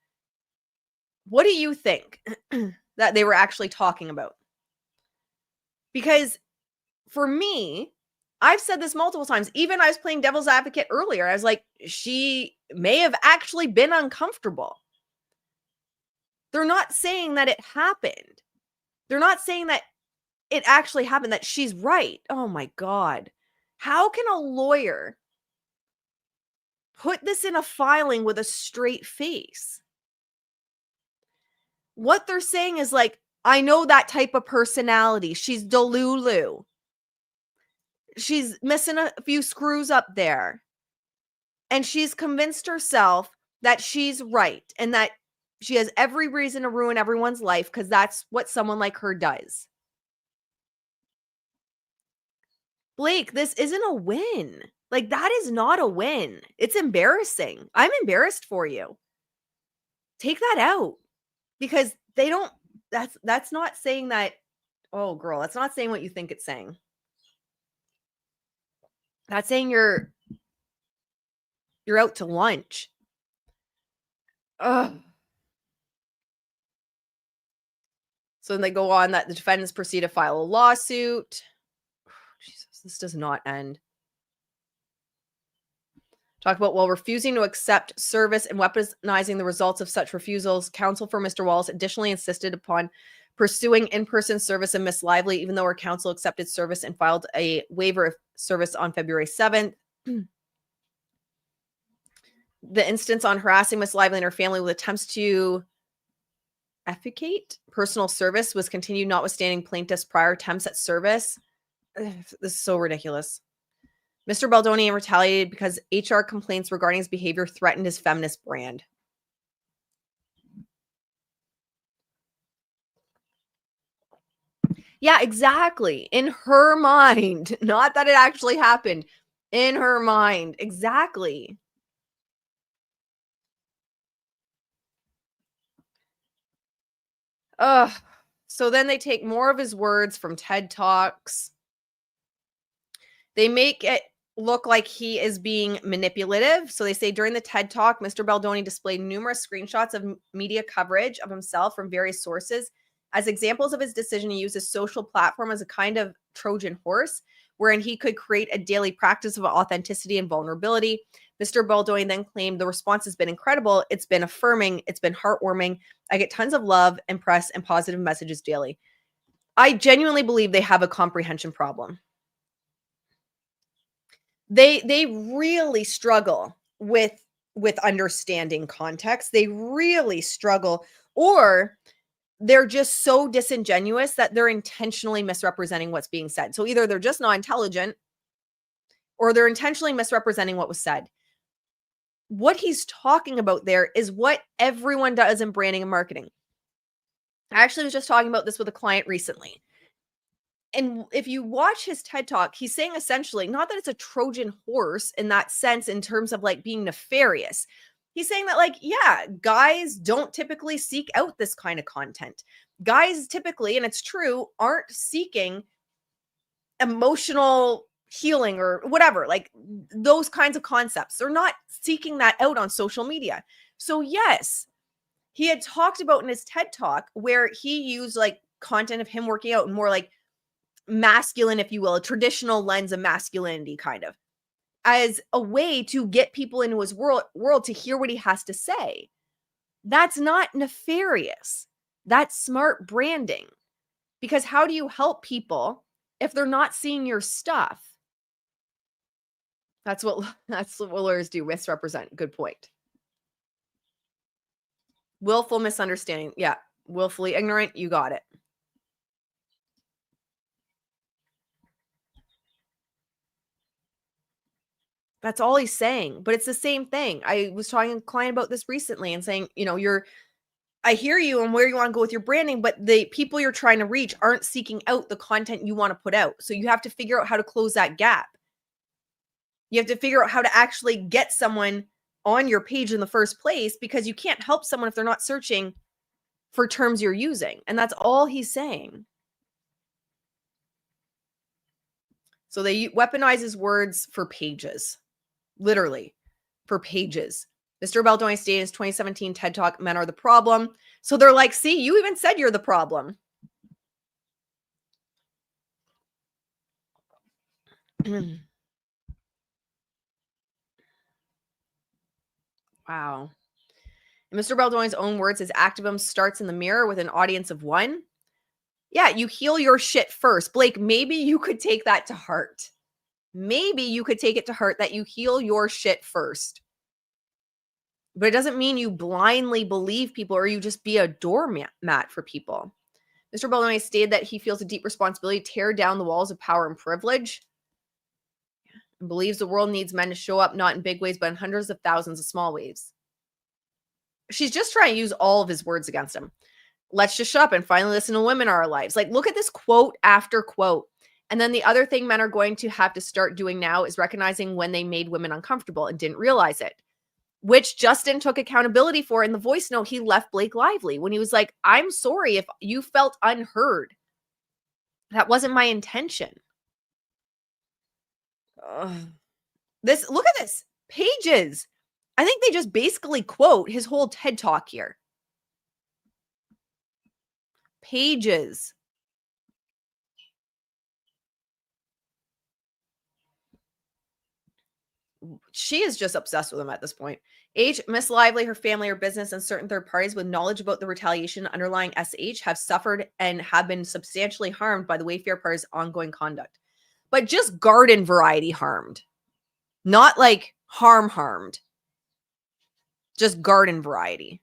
S1: What do you think that they were actually talking about? Because for me, I've said this multiple times. Even I was playing devil's advocate earlier. I was like, she may have actually been uncomfortable. They're not saying that it happened. They're not saying that it actually happened, that she's right. Oh my God. How can a lawyer put this in a filing with a straight face? What they're saying is like, I know that type of personality. She's delulu. She's missing a few screws up there. And she's convinced herself that she's right and that she has every reason to ruin everyone's life because that's what someone like her does. Blake, this isn't a win. Like, that is not a win. It's embarrassing. I'm embarrassed for you. Take that out because they don't, that's not saying that, oh girl, that's not saying what you think it's saying. That's saying you're out to lunch. Ugh. So then they go on that the defendants proceed to file a lawsuit. Jesus, this does not end. Talk about while refusing to accept service and weaponizing the results of such refusals, counsel for Mr. Wallace additionally insisted upon pursuing in-person service of Miss Lively, even though her counsel accepted service and filed a waiver of service on February 7th. The instance on harassing Miss Lively and her family with attempts to effecate personal service was continued notwithstanding plaintiff's prior attempts at service. Ugh, this is so ridiculous. Mr. Baldoni retaliated because HR complaints regarding his behavior threatened his feminist brand. Yeah, exactly. In her mind. Not that it actually happened. In her mind. Exactly. Ugh. So then they take more of his words from TED Talks. They make it look like he is being manipulative. So they say during the TED Talk, Mr. Baldoni displayed numerous screenshots of media coverage of himself from various sources as examples of his decision to use his social platform as a kind of Trojan horse, wherein he could create a daily practice of authenticity and vulnerability. Mr. Baldoni then claimed the response has been incredible. It's been affirming. It's been heartwarming. I get tons of love and press and positive messages daily. I genuinely believe they have a comprehension problem. They really struggle with understanding context. They really struggle, or they're just so disingenuous that they're intentionally misrepresenting what's being said. So either they're just not intelligent or they're intentionally misrepresenting what was said. What he's talking about there is what everyone does in branding and marketing. I actually was just talking about this with a client recently. And if you watch his TED Talk, he's saying essentially, not that it's a Trojan horse in that sense, in terms of like being nefarious. He's saying that, like, yeah, guys don't typically seek out this kind of content. Guys typically, and it's true, aren't seeking emotional healing or whatever, like those kinds of concepts. They're not seeking that out on social media. So, yes, he had talked about in his TED Talk where he used like content of him working out and more like masculine, if you will, a traditional lens of masculinity, kind of as a way to get people into his world to hear what he has to say. That's not nefarious. That's smart branding. Because how do you help people if they're not seeing your stuff? That's what lawyers do, misrepresent. Good point. Willful misunderstanding. Yeah. Willfully ignorant. You got it. That's all he's saying, but it's the same thing. I was talking to a client about this recently and saying, I hear you and where you want to go with your branding, but the people you're trying to reach aren't seeking out the content you want to put out. So you have to figure out how to close that gap. You have to figure out how to actually get someone on your page in the first place, because you can't help someone if they're not searching for terms you're using. And that's all he's saying. So they weaponize his words for pages, literally for pages. Mr. Baldoni stated in his 2017 TED Talk, men are the problem. So they're like, see, you even said you're the problem. Wow. In Mr. Baldoni's own words, his activism starts in the mirror with an audience of one. Yeah, you heal your shit first. Blake, maybe you could take that to heart. Maybe you could take it to heart that you heal your shit first. But it doesn't mean you blindly believe people or you just be a doormat for people. Mr. Baldoni stated that he feels a deep responsibility to tear down the walls of power and privilege, and believes the world needs men to show up not in big ways, but in hundreds of thousands of small ways. She's just trying to use all of his words against him. Let's just shut up and finally listen to women in our lives. Like, look at this quote after quote. And then the other thing men are going to have to start doing now is recognizing when they made women uncomfortable and didn't realize it, which Justin took accountability for. In the voice note, he left Blake Lively when he was like, I'm sorry if you felt unheard. That wasn't my intention. Ugh. Look at this. Pages. I think they just basically quote his whole TED Talk here. Pages. She is just obsessed with him at this point. H, Miss Lively, her family, her business, and certain third parties with knowledge about the retaliation underlying SH have suffered and have been substantially harmed by the Wayfair party's ongoing conduct. But just garden variety harmed. Not like harmed. Just garden variety.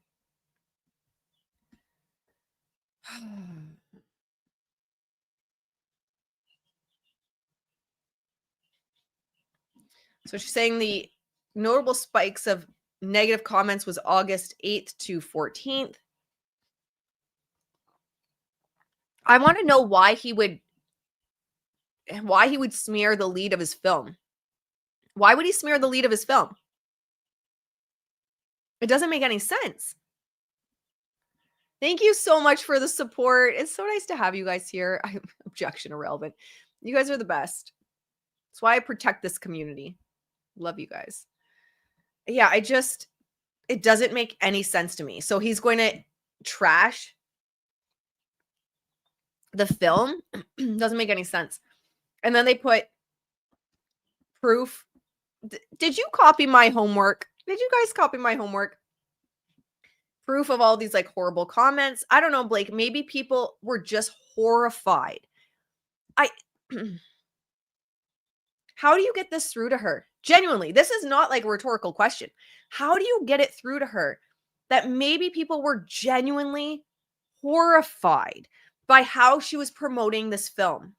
S1: So she's saying the notable spikes of negative comments was August 8th to 14th. I want to know why he would smear the lead of his film. Why would he smear the lead of his film? It doesn't make any sense. Thank you so much for the support. It's so nice to have you guys here. I'm objection irrelevant. You guys are the best. That's why I protect this community. Love you guys. Yeah, it doesn't make any sense to me. So he's going to trash the film. Doesn't make any sense. And then they put proof. Did you copy my homework? Did you guys copy my homework? Proof of all these like horrible comments. I don't know, Blake. Maybe people were just horrified. How do you get this through to her? Genuinely, this is not like a rhetorical question. How do you get it through to her that maybe people were genuinely horrified by how she was promoting this film?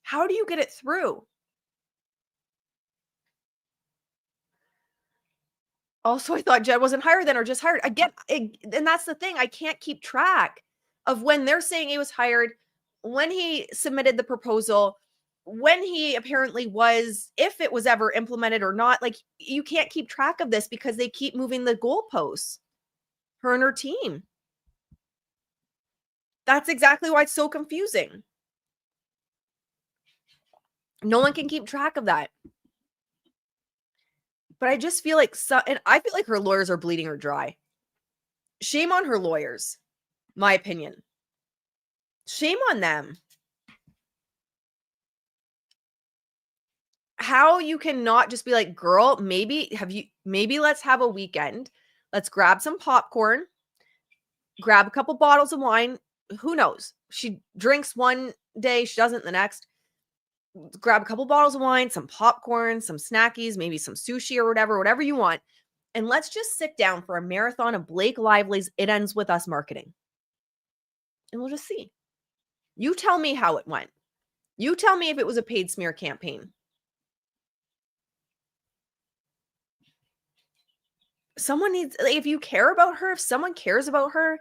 S1: How do you get it through? Also, I thought Jed wasn't hired then or just hired. Again, and that's the thing. I can't keep track of when they're saying he was hired, when he submitted the proposal, when he apparently was, if it was ever implemented or not. Like, you can't keep track of this because they keep moving the goalposts, her and her team. That's exactly why it's so confusing. No one can keep track of that. But I just feel like and I feel like her lawyers are bleeding her dry. Shame on her lawyers, my opinion. Shame on them. How you cannot just be like, girl, maybe let's have a weekend. Let's grab some popcorn, grab a couple bottles of wine. Who knows? She drinks one day, she doesn't the next. grab a couple bottles of wine, some popcorn, some snackies, maybe some sushi or whatever you want. And let's just sit down for a marathon of Blake Lively's It Ends With Us marketing. And we'll just see. You tell me how it went. You tell me if it was a paid smear campaign. Someone needs, if you care about her, if someone cares about her,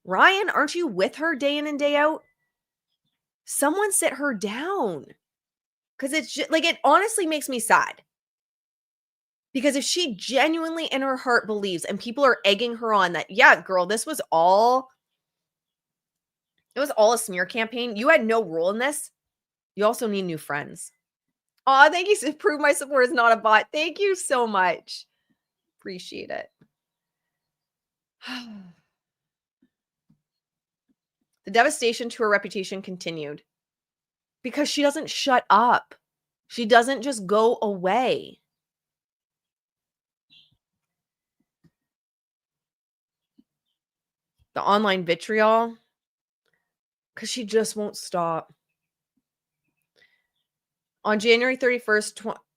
S1: Ryan, aren't you with her day in and day out? Someone sit her down. Because it's just, like, it honestly makes me sad. Because if she genuinely in her heart believes, and people are egging her on that, yeah, girl, it was all a smear campaign. You had no role in this. You also need new friends. Oh, thank you. Prove my support is not a bot. Thank you so much. Appreciate it. The devastation to her reputation continued because she doesn't shut up. She doesn't just go away. The online vitriol, because she just won't stop. On January 31st,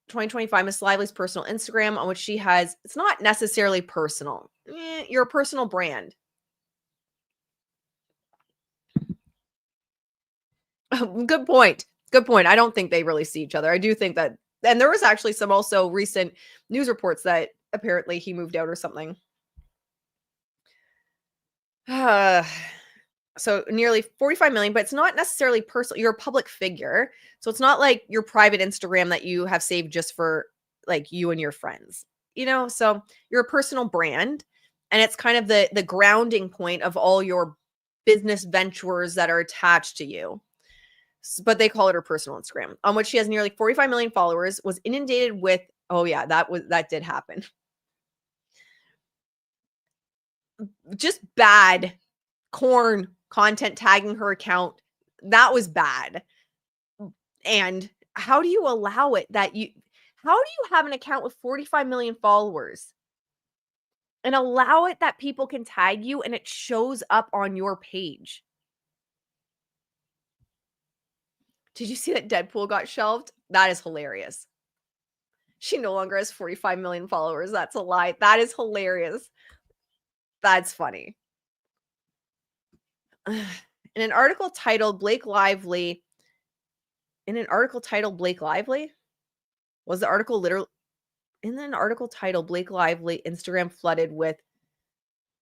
S1: 2025, Miss Lively's personal Instagram, on which she has, it's not necessarily personal. You're a personal brand. Good point. Good point. I don't think they really see each other. I do think that, and there was actually some also recent news reports that apparently he moved out or something. So nearly 45 million, but it's not necessarily personal. You're a public figure. So it's not like your private Instagram that you have saved just for like you and your friends, you know? So you're a personal brand, and it's kind of the grounding point of all your business ventures that are attached to you. But they call it her personal Instagram, on which she has nearly 45 million followers, was inundated with, oh yeah, that did happen. Just bad corn content tagging her account. That was bad. And how do you allow it how do you have an account with 45 million followers and allow it that people can tag you and it shows up on your page? Did you see that Deadpool got shelved? That is hilarious. She no longer has 45 million followers. That's a lie. That is hilarious. That's funny. In an article titled Blake Lively, was the article literally in an article titled Blake Lively Instagram flooded with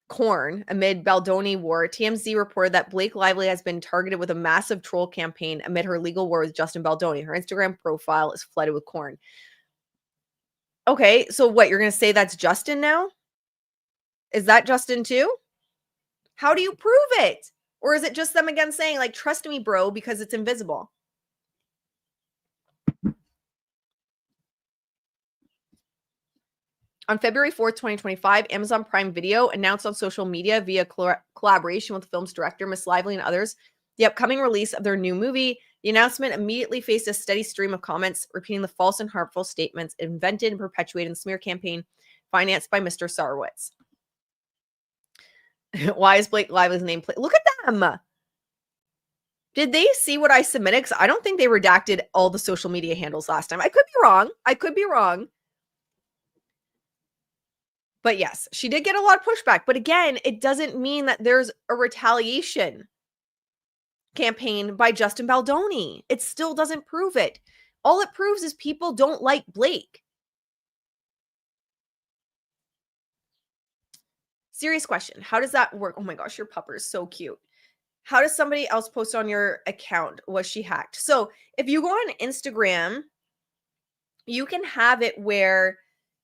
S1: corn amid Baldoni war, TMZ reported that Blake Lively has been targeted with a massive troll campaign amid her legal war with Justin Baldoni. Her Instagram profile is flooded with corn. Okay, so what, you're going to say that's Justin now? Is that Justin too? How do you prove it? Or is it just them again saying, like, trust me, bro, because it's invisible? On February 4th, 2025, Amazon Prime Video announced on social media via collaboration with the film's director, Miss Lively, and others, the upcoming release of their new movie. The announcement immediately faced a steady stream of comments repeating the false and harmful statements invented and perpetuated in the smear campaign financed by Mr. Sarwitz. Why is Blake Lively's name played? Look at them. Did they see what I submitted? Because I don't think they redacted all the social media handles last time. I could be wrong. But yes, she did get a lot of pushback. But again, it doesn't mean that there's a retaliation campaign by Justin Baldoni. It still doesn't prove it. All it proves is people don't like Blake. Serious question. How does that work? Oh my gosh, your pupper is so cute. How does somebody else post on your account? Was she hacked? So if you go on Instagram, you can have it where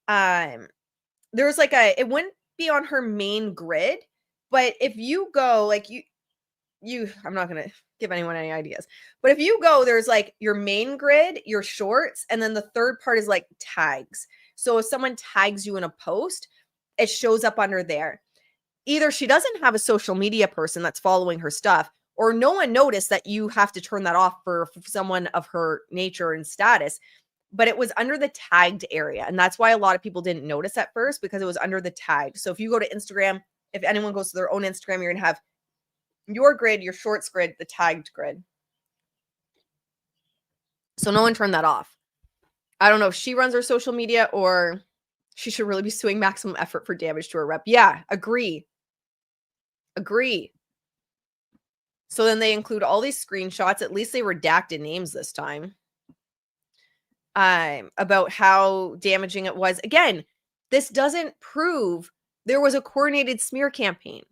S1: there's like it wouldn't be on her main grid, but if you go like I'm not going to give anyone any ideas, but if you go, there's like your main grid, your shorts, and then the third part is like tags. So if someone tags you in a post, it shows up under there. Either she doesn't have a social media person that's following her stuff, or no one noticed that you have to turn that off for someone of her nature and status. But it was under the tagged area. And that's why a lot of people didn't notice at first, because it was under the tagged. So if you go to Instagram, if anyone goes to their own Instagram, you're going to have your grid, your shorts grid, the tagged grid. So So no one turned that off. I don't know if she runs her social media or she should really be suing Maximum Effort for damage to her rep. Yeah, agree. So then they include all these screenshots. At least they redacted names this time. About how damaging it was. Again, this doesn't prove there was a coordinated smear campaign.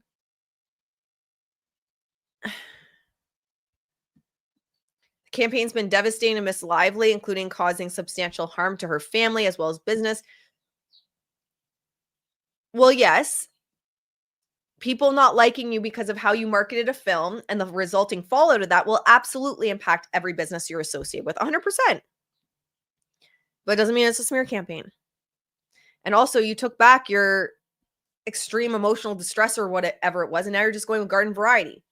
S1: The campaign's been devastating to Miss Lively, including causing substantial harm to her family as well as business. Well, yes, people not liking you because of how you marketed a film and the resulting fallout of that will absolutely impact every business you're associated with 100%. But it doesn't mean it's a smear campaign. And also, you took back your extreme emotional distress or whatever it was, and now you're just going with garden variety.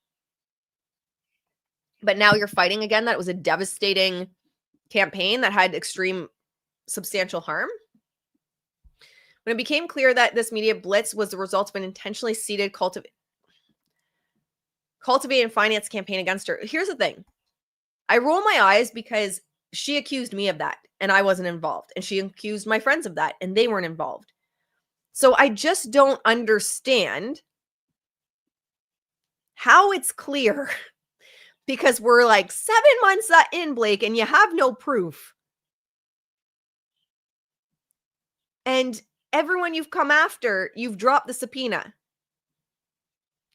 S1: But now you're fighting again that it was a devastating campaign that had extreme substantial harm. When it became clear that this media blitz was the result of an intentionally seeded cultivated finance campaign against her. Here's the thing. I roll my eyes because she accused me of that and I wasn't involved. And she accused my friends of that and they weren't involved. So I just don't understand how it's clear because we're like 7 months in, Blake, and you have no proof. And everyone you've come after, you've dropped the subpoena.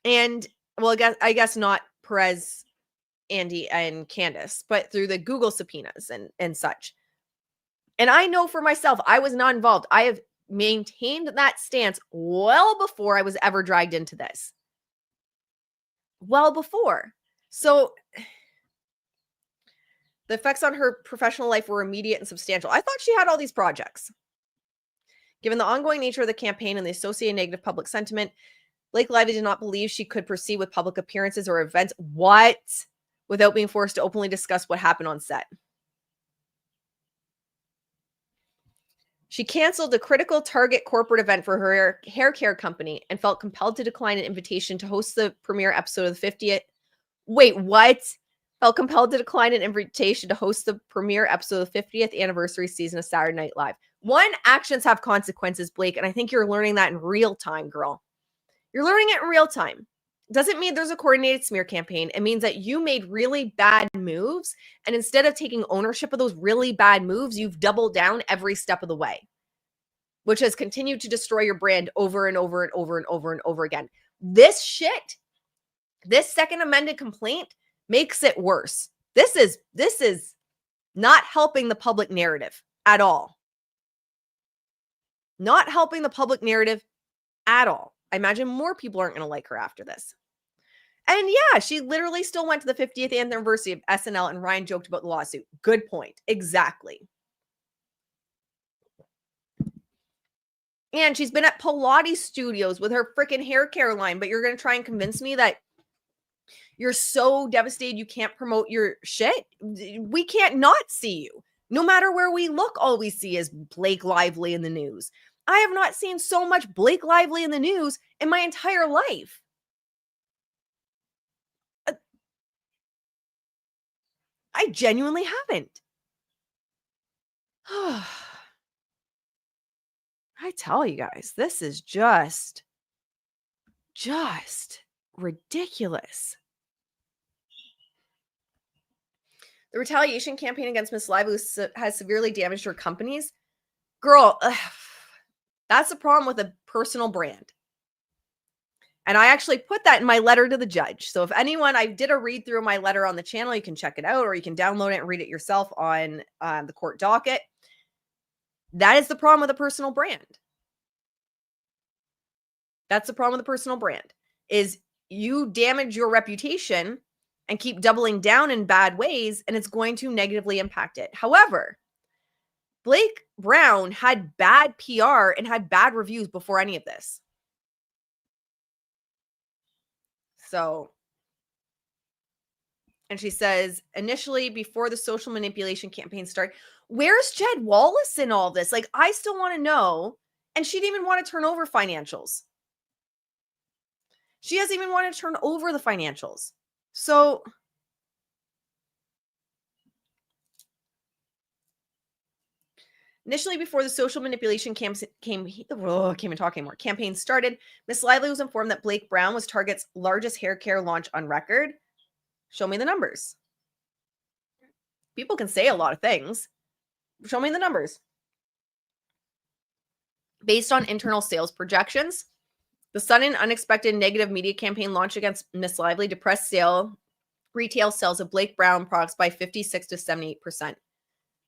S1: And well, I guess not Perez, Andy, and Candace, but through the Google subpoenas and such. And I know for myself, I was not involved. I have maintained that stance well before I was ever dragged into this. Well before. So the effects on her professional life were immediate and substantial. I thought she had all these projects. Given the ongoing nature of the campaign and the associated negative public sentiment, Blake Lively did not believe she could proceed with public appearances or events. What? Without being forced to openly discuss what happened on set. She canceled a critical target corporate event for her hair care company and felt compelled to decline an invitation to host the premiere episode of the 50th. Wait, what? Felt compelled to decline an invitation to host the premiere episode of the 50th anniversary season of Saturday Night Live. One, actions have consequences, Blake, and I think you're learning that in real time, girl. You're learning it in real time. Doesn't mean there's a coordinated smear campaign. It means that you made really bad moves, and instead of taking ownership of those really bad moves, you've doubled down every step of the way, which has continued to destroy your brand over and over and over and over and over again. This shit, this second amended complaint makes it worse. This is not helping the public narrative at all. Not helping the public narrative at all. I imagine more people aren't going to like her after this. And yeah, she literally still went to the 50th anniversary of SNL and Ryan joked about the lawsuit. Good point. Exactly. And she's been at Pilates studios with her freaking hair care line, but you're going to try and convince me that you're so devastated you can't promote your shit? We can't not see you. No matter where we look, all we see is Blake Lively in the news. I have not seen so much Blake Lively in the news in my entire life. I genuinely haven't. I tell you guys, this is just ridiculous. The retaliation campaign against Miss Lively has severely damaged her companies. Girl, that's the problem with a personal brand. And I actually put that in my letter to the judge. So if anyone, I did a read through my letter on the channel, you can check it out or you can download it and read it yourself on the court docket. That is the problem with a personal brand. That's the problem with a personal brand is you damage your reputation and keep doubling down in bad ways, and it's going to negatively impact it. However, Blake Brown had bad PR and had bad reviews before any of this. So, and she says, initially, before the social manipulation campaign started, where's Jed Wallace in all this? Like, I still want to know. And she didn't even want to turn over financials. She doesn't even want to turn over the financials. So, Initially, before the social manipulation campaign started, Miss Lively was informed that Blake Brown was Target's largest hair care launch on record. Show me the numbers. People can say a lot of things. Show me the numbers. Based on internal sales projections, the sudden unexpected negative media campaign launch against Miss Lively depressed retail sales of Blake Brown products by 56 to 78%.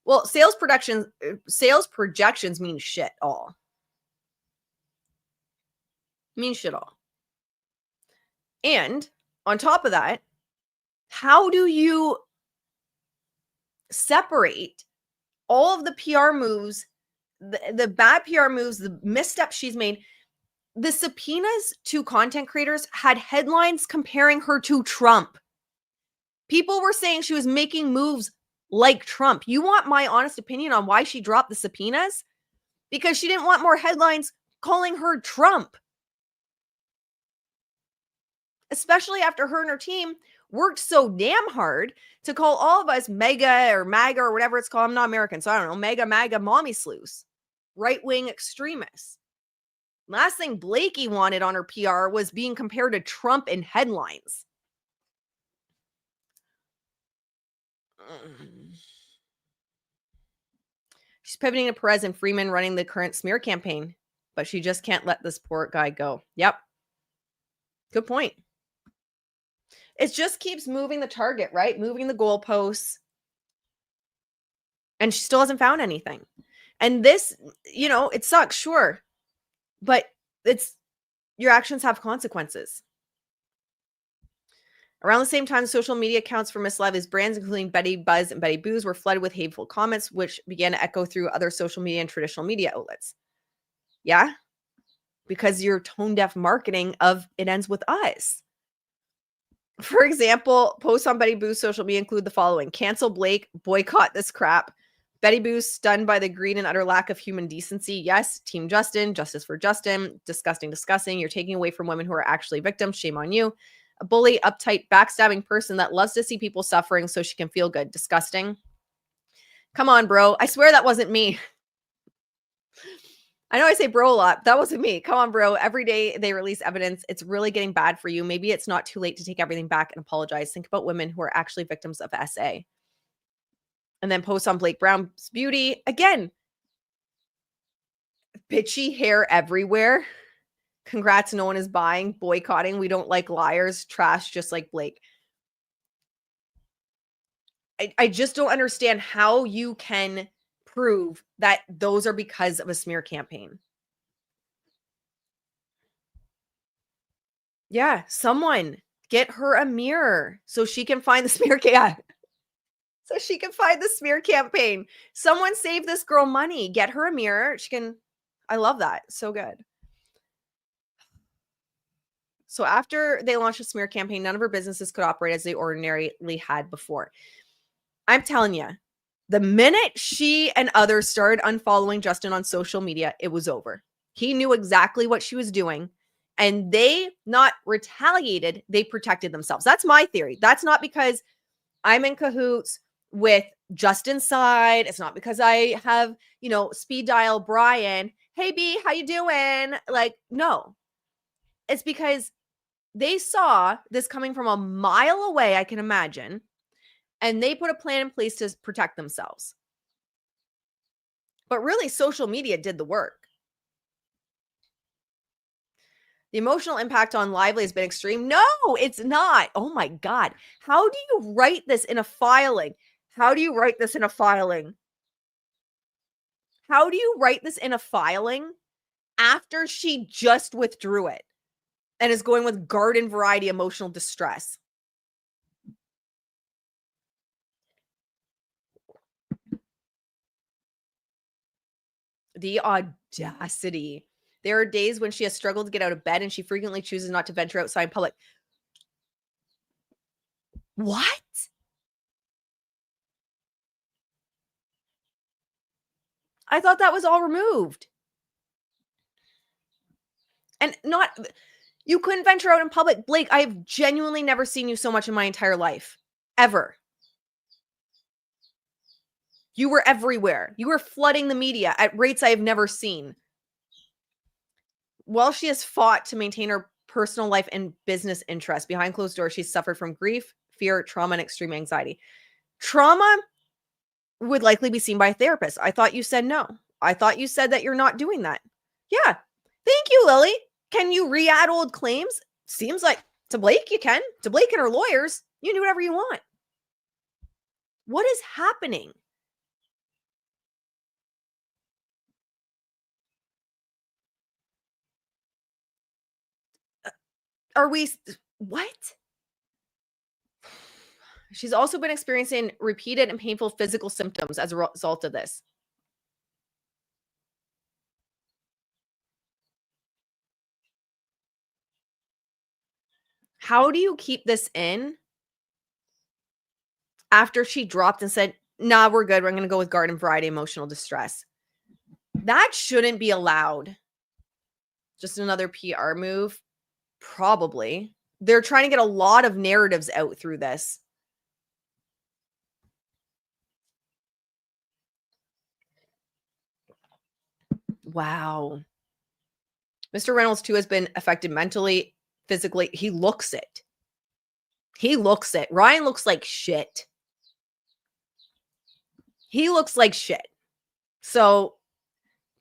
S1: Well, sales projections mean shit all. Mean shit all. And on top of that, how do you separate all of the PR moves, the bad PR moves, the missteps she's made? The subpoenas to content creators had headlines comparing her to Trump. People were saying she was making moves like Trump. You want my honest opinion on why she dropped the subpoenas? Because she didn't want more headlines calling her Trump. Especially after her and her team worked so damn hard to call all of us mega or MAGA or whatever it's called. I'm not American, so I don't know. Mega, MAGA, mommy sleuths. Right-wing extremists. Last thing Blakey wanted on her PR was being compared to Trump in headlines. She's pivoting to Perez and Freeman running the current smear campaign, but she just can't let this poor guy go. Yep. Good point. It just keeps moving the target, right? Moving the goalposts. And she still hasn't found anything. And this, it sucks, sure. But your actions have consequences. Around the same time, social media accounts for Miss Lively's brands, including Betty Buzz and Betty Booze, were flooded with hateful comments, which began to echo through other social media and traditional media outlets. Yeah? Because your tone-deaf marketing of it ends with us. For example, posts on Betty Boo's social media include the following: cancel Blake, boycott this crap. Betty Boo's stunned by the greed and utter lack of human decency. Yes, Team Justin, justice for Justin. Disgusting. You're taking away from women who are actually victims. Shame on you. A bully, uptight, backstabbing person that loves to see people suffering so she can feel good. Disgusting. Come on, bro. I swear that wasn't me. I know I say bro a lot. That wasn't me. Come on, bro. Every day they release evidence. It's really getting bad for you. Maybe it's not too late to take everything back and apologize. Think about women who are actually victims of SA. And then post on Blake Brown's beauty. Again, bitchy hair everywhere. Congrats, no one is buying. Boycotting. We don't like liars. Trash, just like Blake. I just don't understand how you can prove that those are because of a smear campaign. Yeah, someone get her a mirror so she can find the smear so she can find the smear campaign. Someone save this girl money. Get her a mirror. I love that. So good. So after they launched a smear campaign, none of her businesses could operate as they ordinarily had before. I'm telling you, the minute she and others started unfollowing Justin on social media, it was over. He knew exactly what she was doing, and they not retaliated, they protected themselves. That's my theory. That's not because I'm in cahoots with Justin's side. It's not because I have, speed dial Brian. Hey, B, how you doing? No. It's because they saw this coming from a mile away, I can imagine, and they put a plan in place to protect themselves. But really, social media did the work. The emotional impact on Lively has been extreme. No, it's not. Oh my God. How do you write this in a filing? How do you write this in a filing? How do you write this in a filing after she just withdrew it and is going with garden variety emotional distress? The audacity. There are days when she has struggled to get out of bed and she frequently chooses not to venture outside in public. What? I thought that was all removed. And you couldn't venture out in public. Blake, I've genuinely never seen you so much in my entire life. Ever. You were everywhere. You were flooding the media at rates I have never seen. While she has fought to maintain her personal life and business interests, behind closed doors, she's suffered from grief, fear, trauma, and extreme anxiety. Trauma would likely be seen by a therapist. I thought you said no. I thought you said that you're not doing that. Yeah. Thank you, Lily. Can you re-add old claims? Seems like to Blake you can. To Blake and her lawyers, you can do whatever you want. What is happening? Are we what? She's also been experiencing repeated and painful physical symptoms as a result of this. How do you keep this in after she dropped and said, nah, we're good. We're going to go with garden variety emotional distress? That shouldn't be allowed. Just another PR move? Probably. They're trying to get a lot of narratives out through this. Wow. Mr. Reynolds, too, has been affected mentally, physically. He looks it. He looks it. Ryan looks like shit. He looks like shit. So,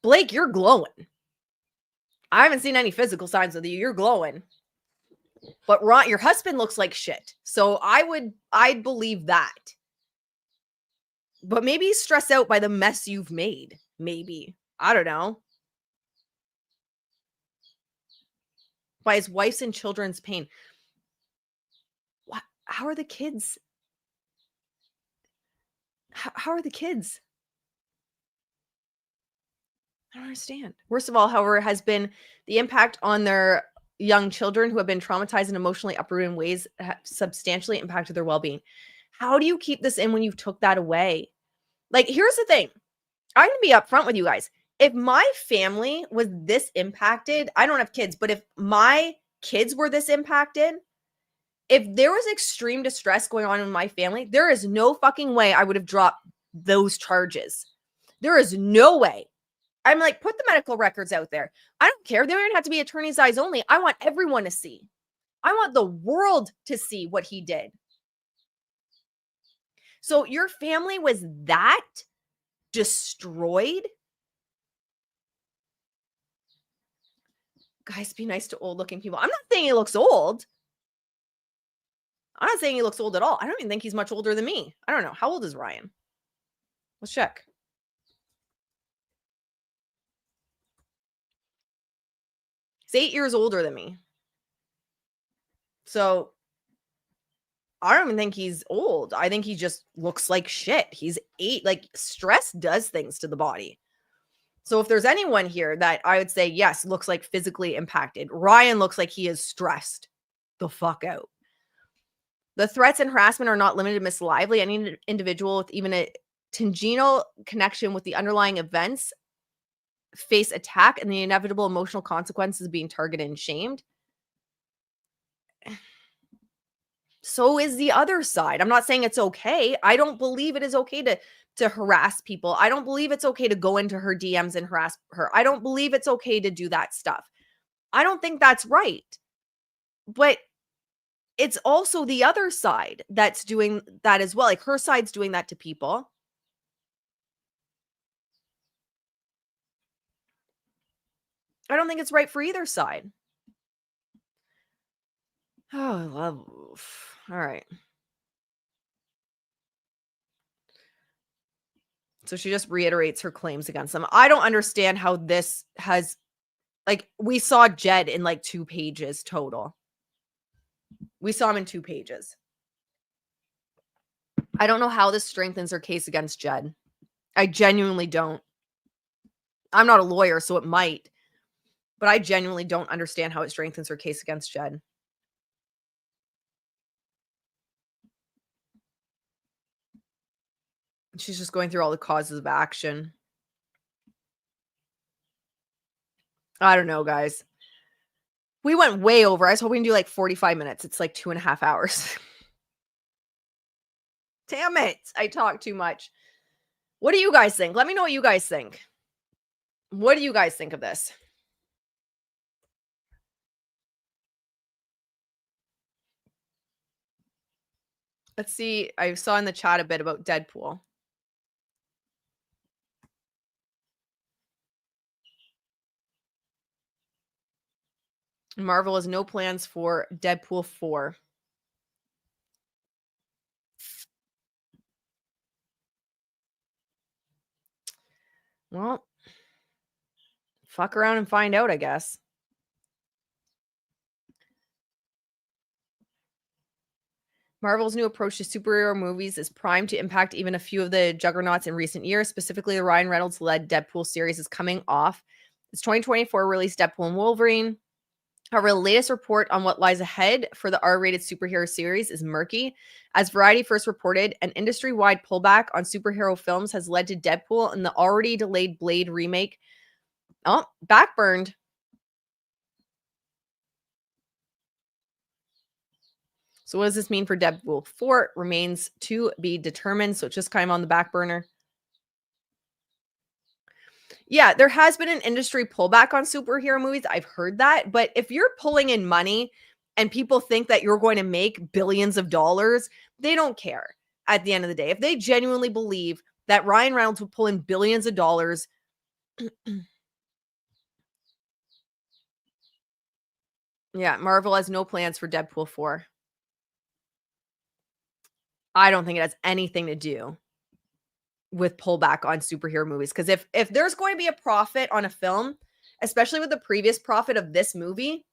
S1: Blake, you're glowing. I haven't seen any physical signs of you. You're glowing. But Ron, your husband looks like shit. So I'd believe that. But maybe he's stressed out by the mess you've made. Maybe. I don't know. By his wife's and children's pain. What? How are the kids? How are the kids? I don't understand. Worst of all, however, has been the impact on their young children who have been traumatized and emotionally uprooted in ways that have substantially impacted their well-being. How do you keep this in when you took that away? Like, here's the thing. I'm going to be upfront with you guys. If my family was this impacted, I don't have kids, but if my kids were this impacted, if there was extreme distress going on in my family, there is no fucking way I would have dropped those charges. There is no way. I'm like, put the medical records out there. I don't care. They don't even have to be attorney's eyes only. I want everyone to see. I want the world to see what he did. So your family was that destroyed? Guys, be nice to old-looking people. I'm not saying he looks old. I'm not saying he looks old at all. I don't even think he's much older than me. I don't know. How old is Ryan? Let's check. He's 8 years older than me. So I don't even think he's old. I think he just looks like shit. He's 8. Like, stress does things to the body. So if there's anyone here that I would say, yes, looks like physically impacted, Ryan looks like he is stressed the fuck out. The threats and harassment are not limited to Miss Lively. Any individual with even a tangential connection with the underlying events face attack and the inevitable emotional consequences of being targeted and shamed. So is the other side. I'm not saying it's okay. I don't believe it is okay to harass people. I don't believe it's okay to go into her DMs and harass her. I don't believe it's okay to do that stuff. I don't think that's right. But it's also the other side that's doing that as well. Like, her side's doing that to people. I don't think it's right for either side. Oh, I love. All right. So she just reiterates her claims against them. I don't understand how this has, like, we saw Jed in like 2 pages total. We saw him in 2 pages. I don't know how this strengthens her case against Jed. I genuinely don't. I'm not a lawyer, so it might. But I genuinely don't understand how it strengthens her case against Jed. She's just going through all the causes of action. I don't know, guys. We went way over. I was hoping to do like 45 minutes. It's like 2.5 hours. Damn it. I talk too much. What do you guys think? Let me know what you guys think. What do you guys think of this? Let's see. I saw in the chat a bit about Deadpool. Marvel has no plans for Deadpool 4. Well, fuck around and find out, I guess. Marvel's new approach to superhero movies is primed to impact even a few of the juggernauts in recent years. Specifically, the Ryan Reynolds-led Deadpool series is coming off its 2024 release, Deadpool and Wolverine. However, the latest report on what lies ahead for the R-rated superhero series is murky. As Variety first reported, an industry-wide pullback on superhero films has led to Deadpool and the already delayed Blade remake backburned. So what does this mean for Deadpool 4? It remains to be determined. So it's just kind of on the back burner. Yeah, there has been an industry pullback on superhero movies. I've heard that. But if you're pulling in money and people think that you're going to make billions of dollars, they don't care at the end of the day. If they genuinely believe that Ryan Reynolds will pull in billions of dollars, yeah, Marvel has no plans for Deadpool 4. I don't think it has anything to do with pullback on superhero movies. Because if there's going to be a profit on a film, especially with the previous profit of this movie,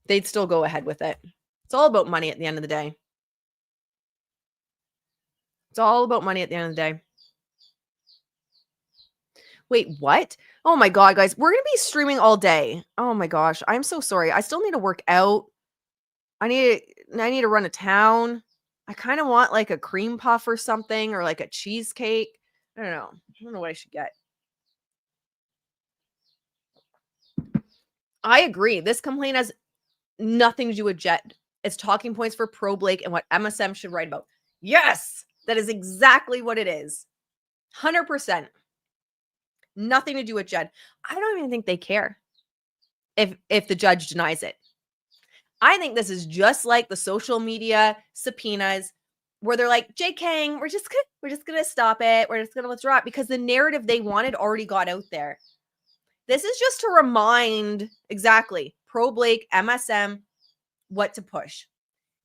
S1: they'd still go ahead with it. It's all about money at the end of the day. It's all about money at the end of the day. Wait, what? Oh my God, guys, we're going to be streaming all day. Oh my gosh, I'm so sorry. I still need to work out. I need to run a town. I kind of want like a cream puff or something, or like a cheesecake. I don't know. I don't know what I should get. I agree. This complaint has nothing to do with Jet. It's talking points for Pro Blake and what MSM should write about. Yes, that is exactly what it is. 100%. Nothing to do with Jed. I don't even think they care if the judge denies it. I think this is just like the social media subpoenas where they're like, Jay Kang, we're just gonna stop it. We're just gonna withdraw it because the narrative they wanted already got out there. This is just to remind exactly Pro Blake, MSM, what to push.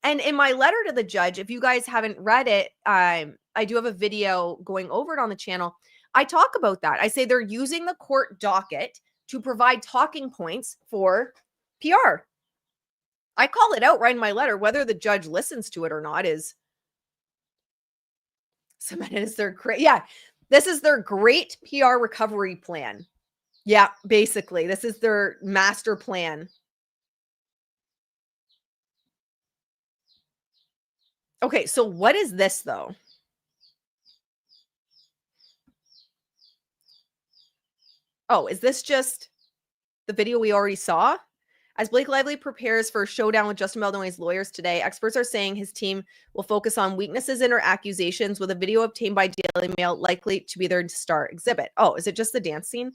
S1: And in my letter to the judge, if you guys haven't read it, I do have a video going over it on the channel. I talk about that. I say they're using the court docket to provide talking points for PR. I call it out right in my letter. Whether the judge listens to it or not is cemented as their great. Yeah, this is their great PR recovery plan. Yeah, basically, this is their master plan. Okay, so what is this though? Oh, is this just the video we already saw? As Blake Lively prepares for a showdown with Justin Baldoni's lawyers today, experts are saying his team will focus on weaknesses in her accusations, with a video obtained by Daily Mail likely to be their star exhibit. Oh, is it just the dance scene?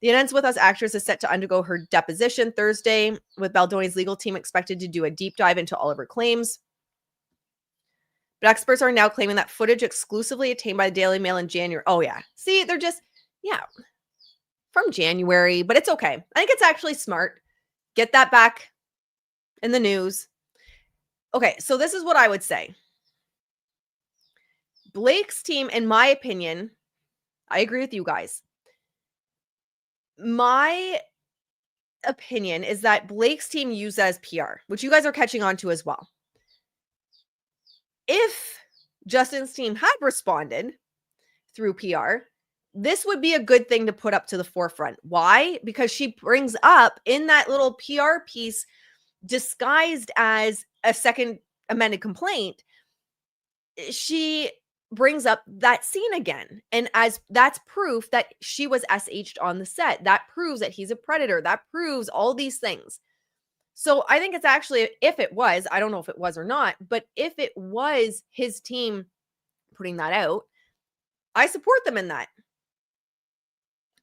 S1: The Ends With Us actress is set to undergo her deposition Thursday, with Baldoni's legal team expected to do a deep dive into all of her claims. But experts are now claiming that footage exclusively obtained by the Daily Mail in January. Oh, yeah. See, they're just, yeah, from January, but it's okay. I think it's actually smart. Get that back in the news. Okay, so this is what I would say. Blake's team, in my opinion, I agree with you guys. My opinion is that Blake's team used as PR, which you guys are catching on to as well. If Justin's team had responded through PR, this would be a good thing to put up to the forefront. Why? Because she brings up in that little PR piece, disguised as a second amended complaint, she brings up that scene again. And as that's proof that she was SH'd on the set. That proves that he's a predator. That proves all these things. So I think it's actually, if it was, I don't know if it was or not, but if it was his team putting that out. I support them in that.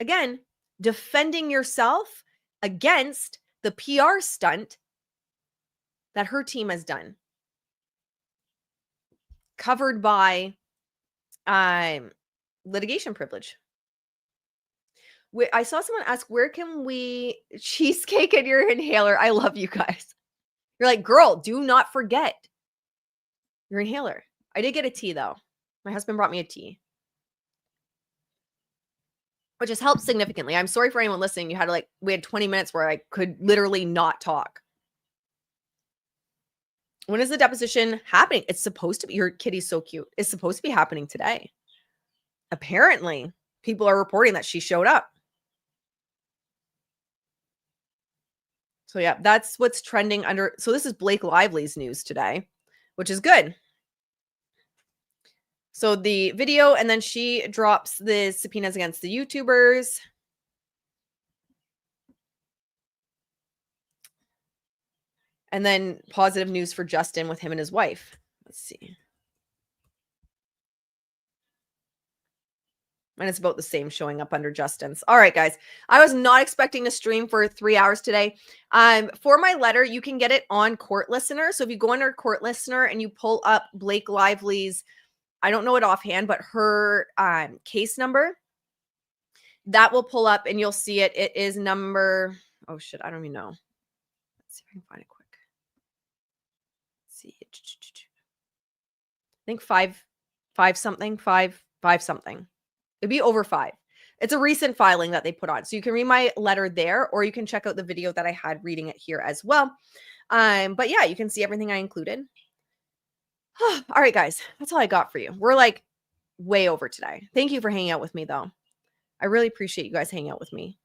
S1: Again, defending yourself against the PR stunt that her team has done, covered by litigation privilege. I saw someone ask, where can we cheesecake in your inhaler? I love you guys. You're like, girl, do not forget your inhaler. I did get a tea though. My husband brought me a tea, which has helped significantly. I'm sorry for anyone listening. You had to we had 20 minutes where I could literally not talk. When is the deposition happening? It's supposed to be, your kitty's so cute. It's supposed to be happening today. Apparently, people are reporting that she showed up. So yeah, that's what's trending under. So this is Blake Lively's news today, which is good. So the video, and then she drops the subpoenas against the YouTubers. And then positive news for Justin with him and his wife. Let's see. And it's about the same showing up under Justin's. All right, guys. I was not expecting to stream for 3 hours today. For my letter, you can get it on Court Listener. So if you go under Court Listener and you pull up Blake Lively's, I don't know it offhand, but her case number, that will pull up and you'll see it. It is number, oh shit, I don't even know. Let's see if I can find it quick. Let's see. I think five something. It'd be over 5. It's a recent filing that they put on. So you can read my letter there, or you can check out the video that I had reading it here as well. But yeah, you can see everything I included. All right, guys, that's all I got for you. We're like way over today. Thank you for hanging out with me, though. I really appreciate you guys hanging out with me.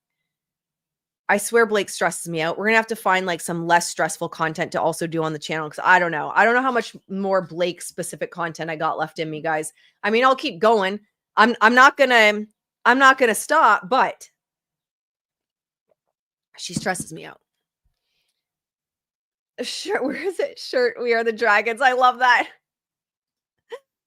S1: I swear Blake stresses me out. We're going to have to find some less stressful content to also do on the channel, because I don't know. I don't know how much more Blake specific content I got left in me, guys. I mean, I'll keep going. I'm not gonna stop, but she stresses me out. Shirt, where is it? Shirt, we are the dragons. I love that.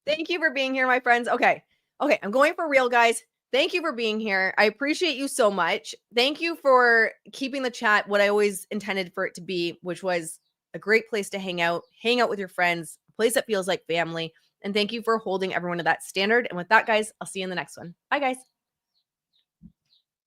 S1: Thank you for being here, my friends. Okay, I'm going for real, guys. Thank you for being here. I appreciate you so much. Thank you for keeping the chat what I always intended for it to be, which was a great place to hang out with your friends, a place that feels like family. And thank you for holding everyone to that standard. And with that, guys, I'll see you in the next one. Bye, guys.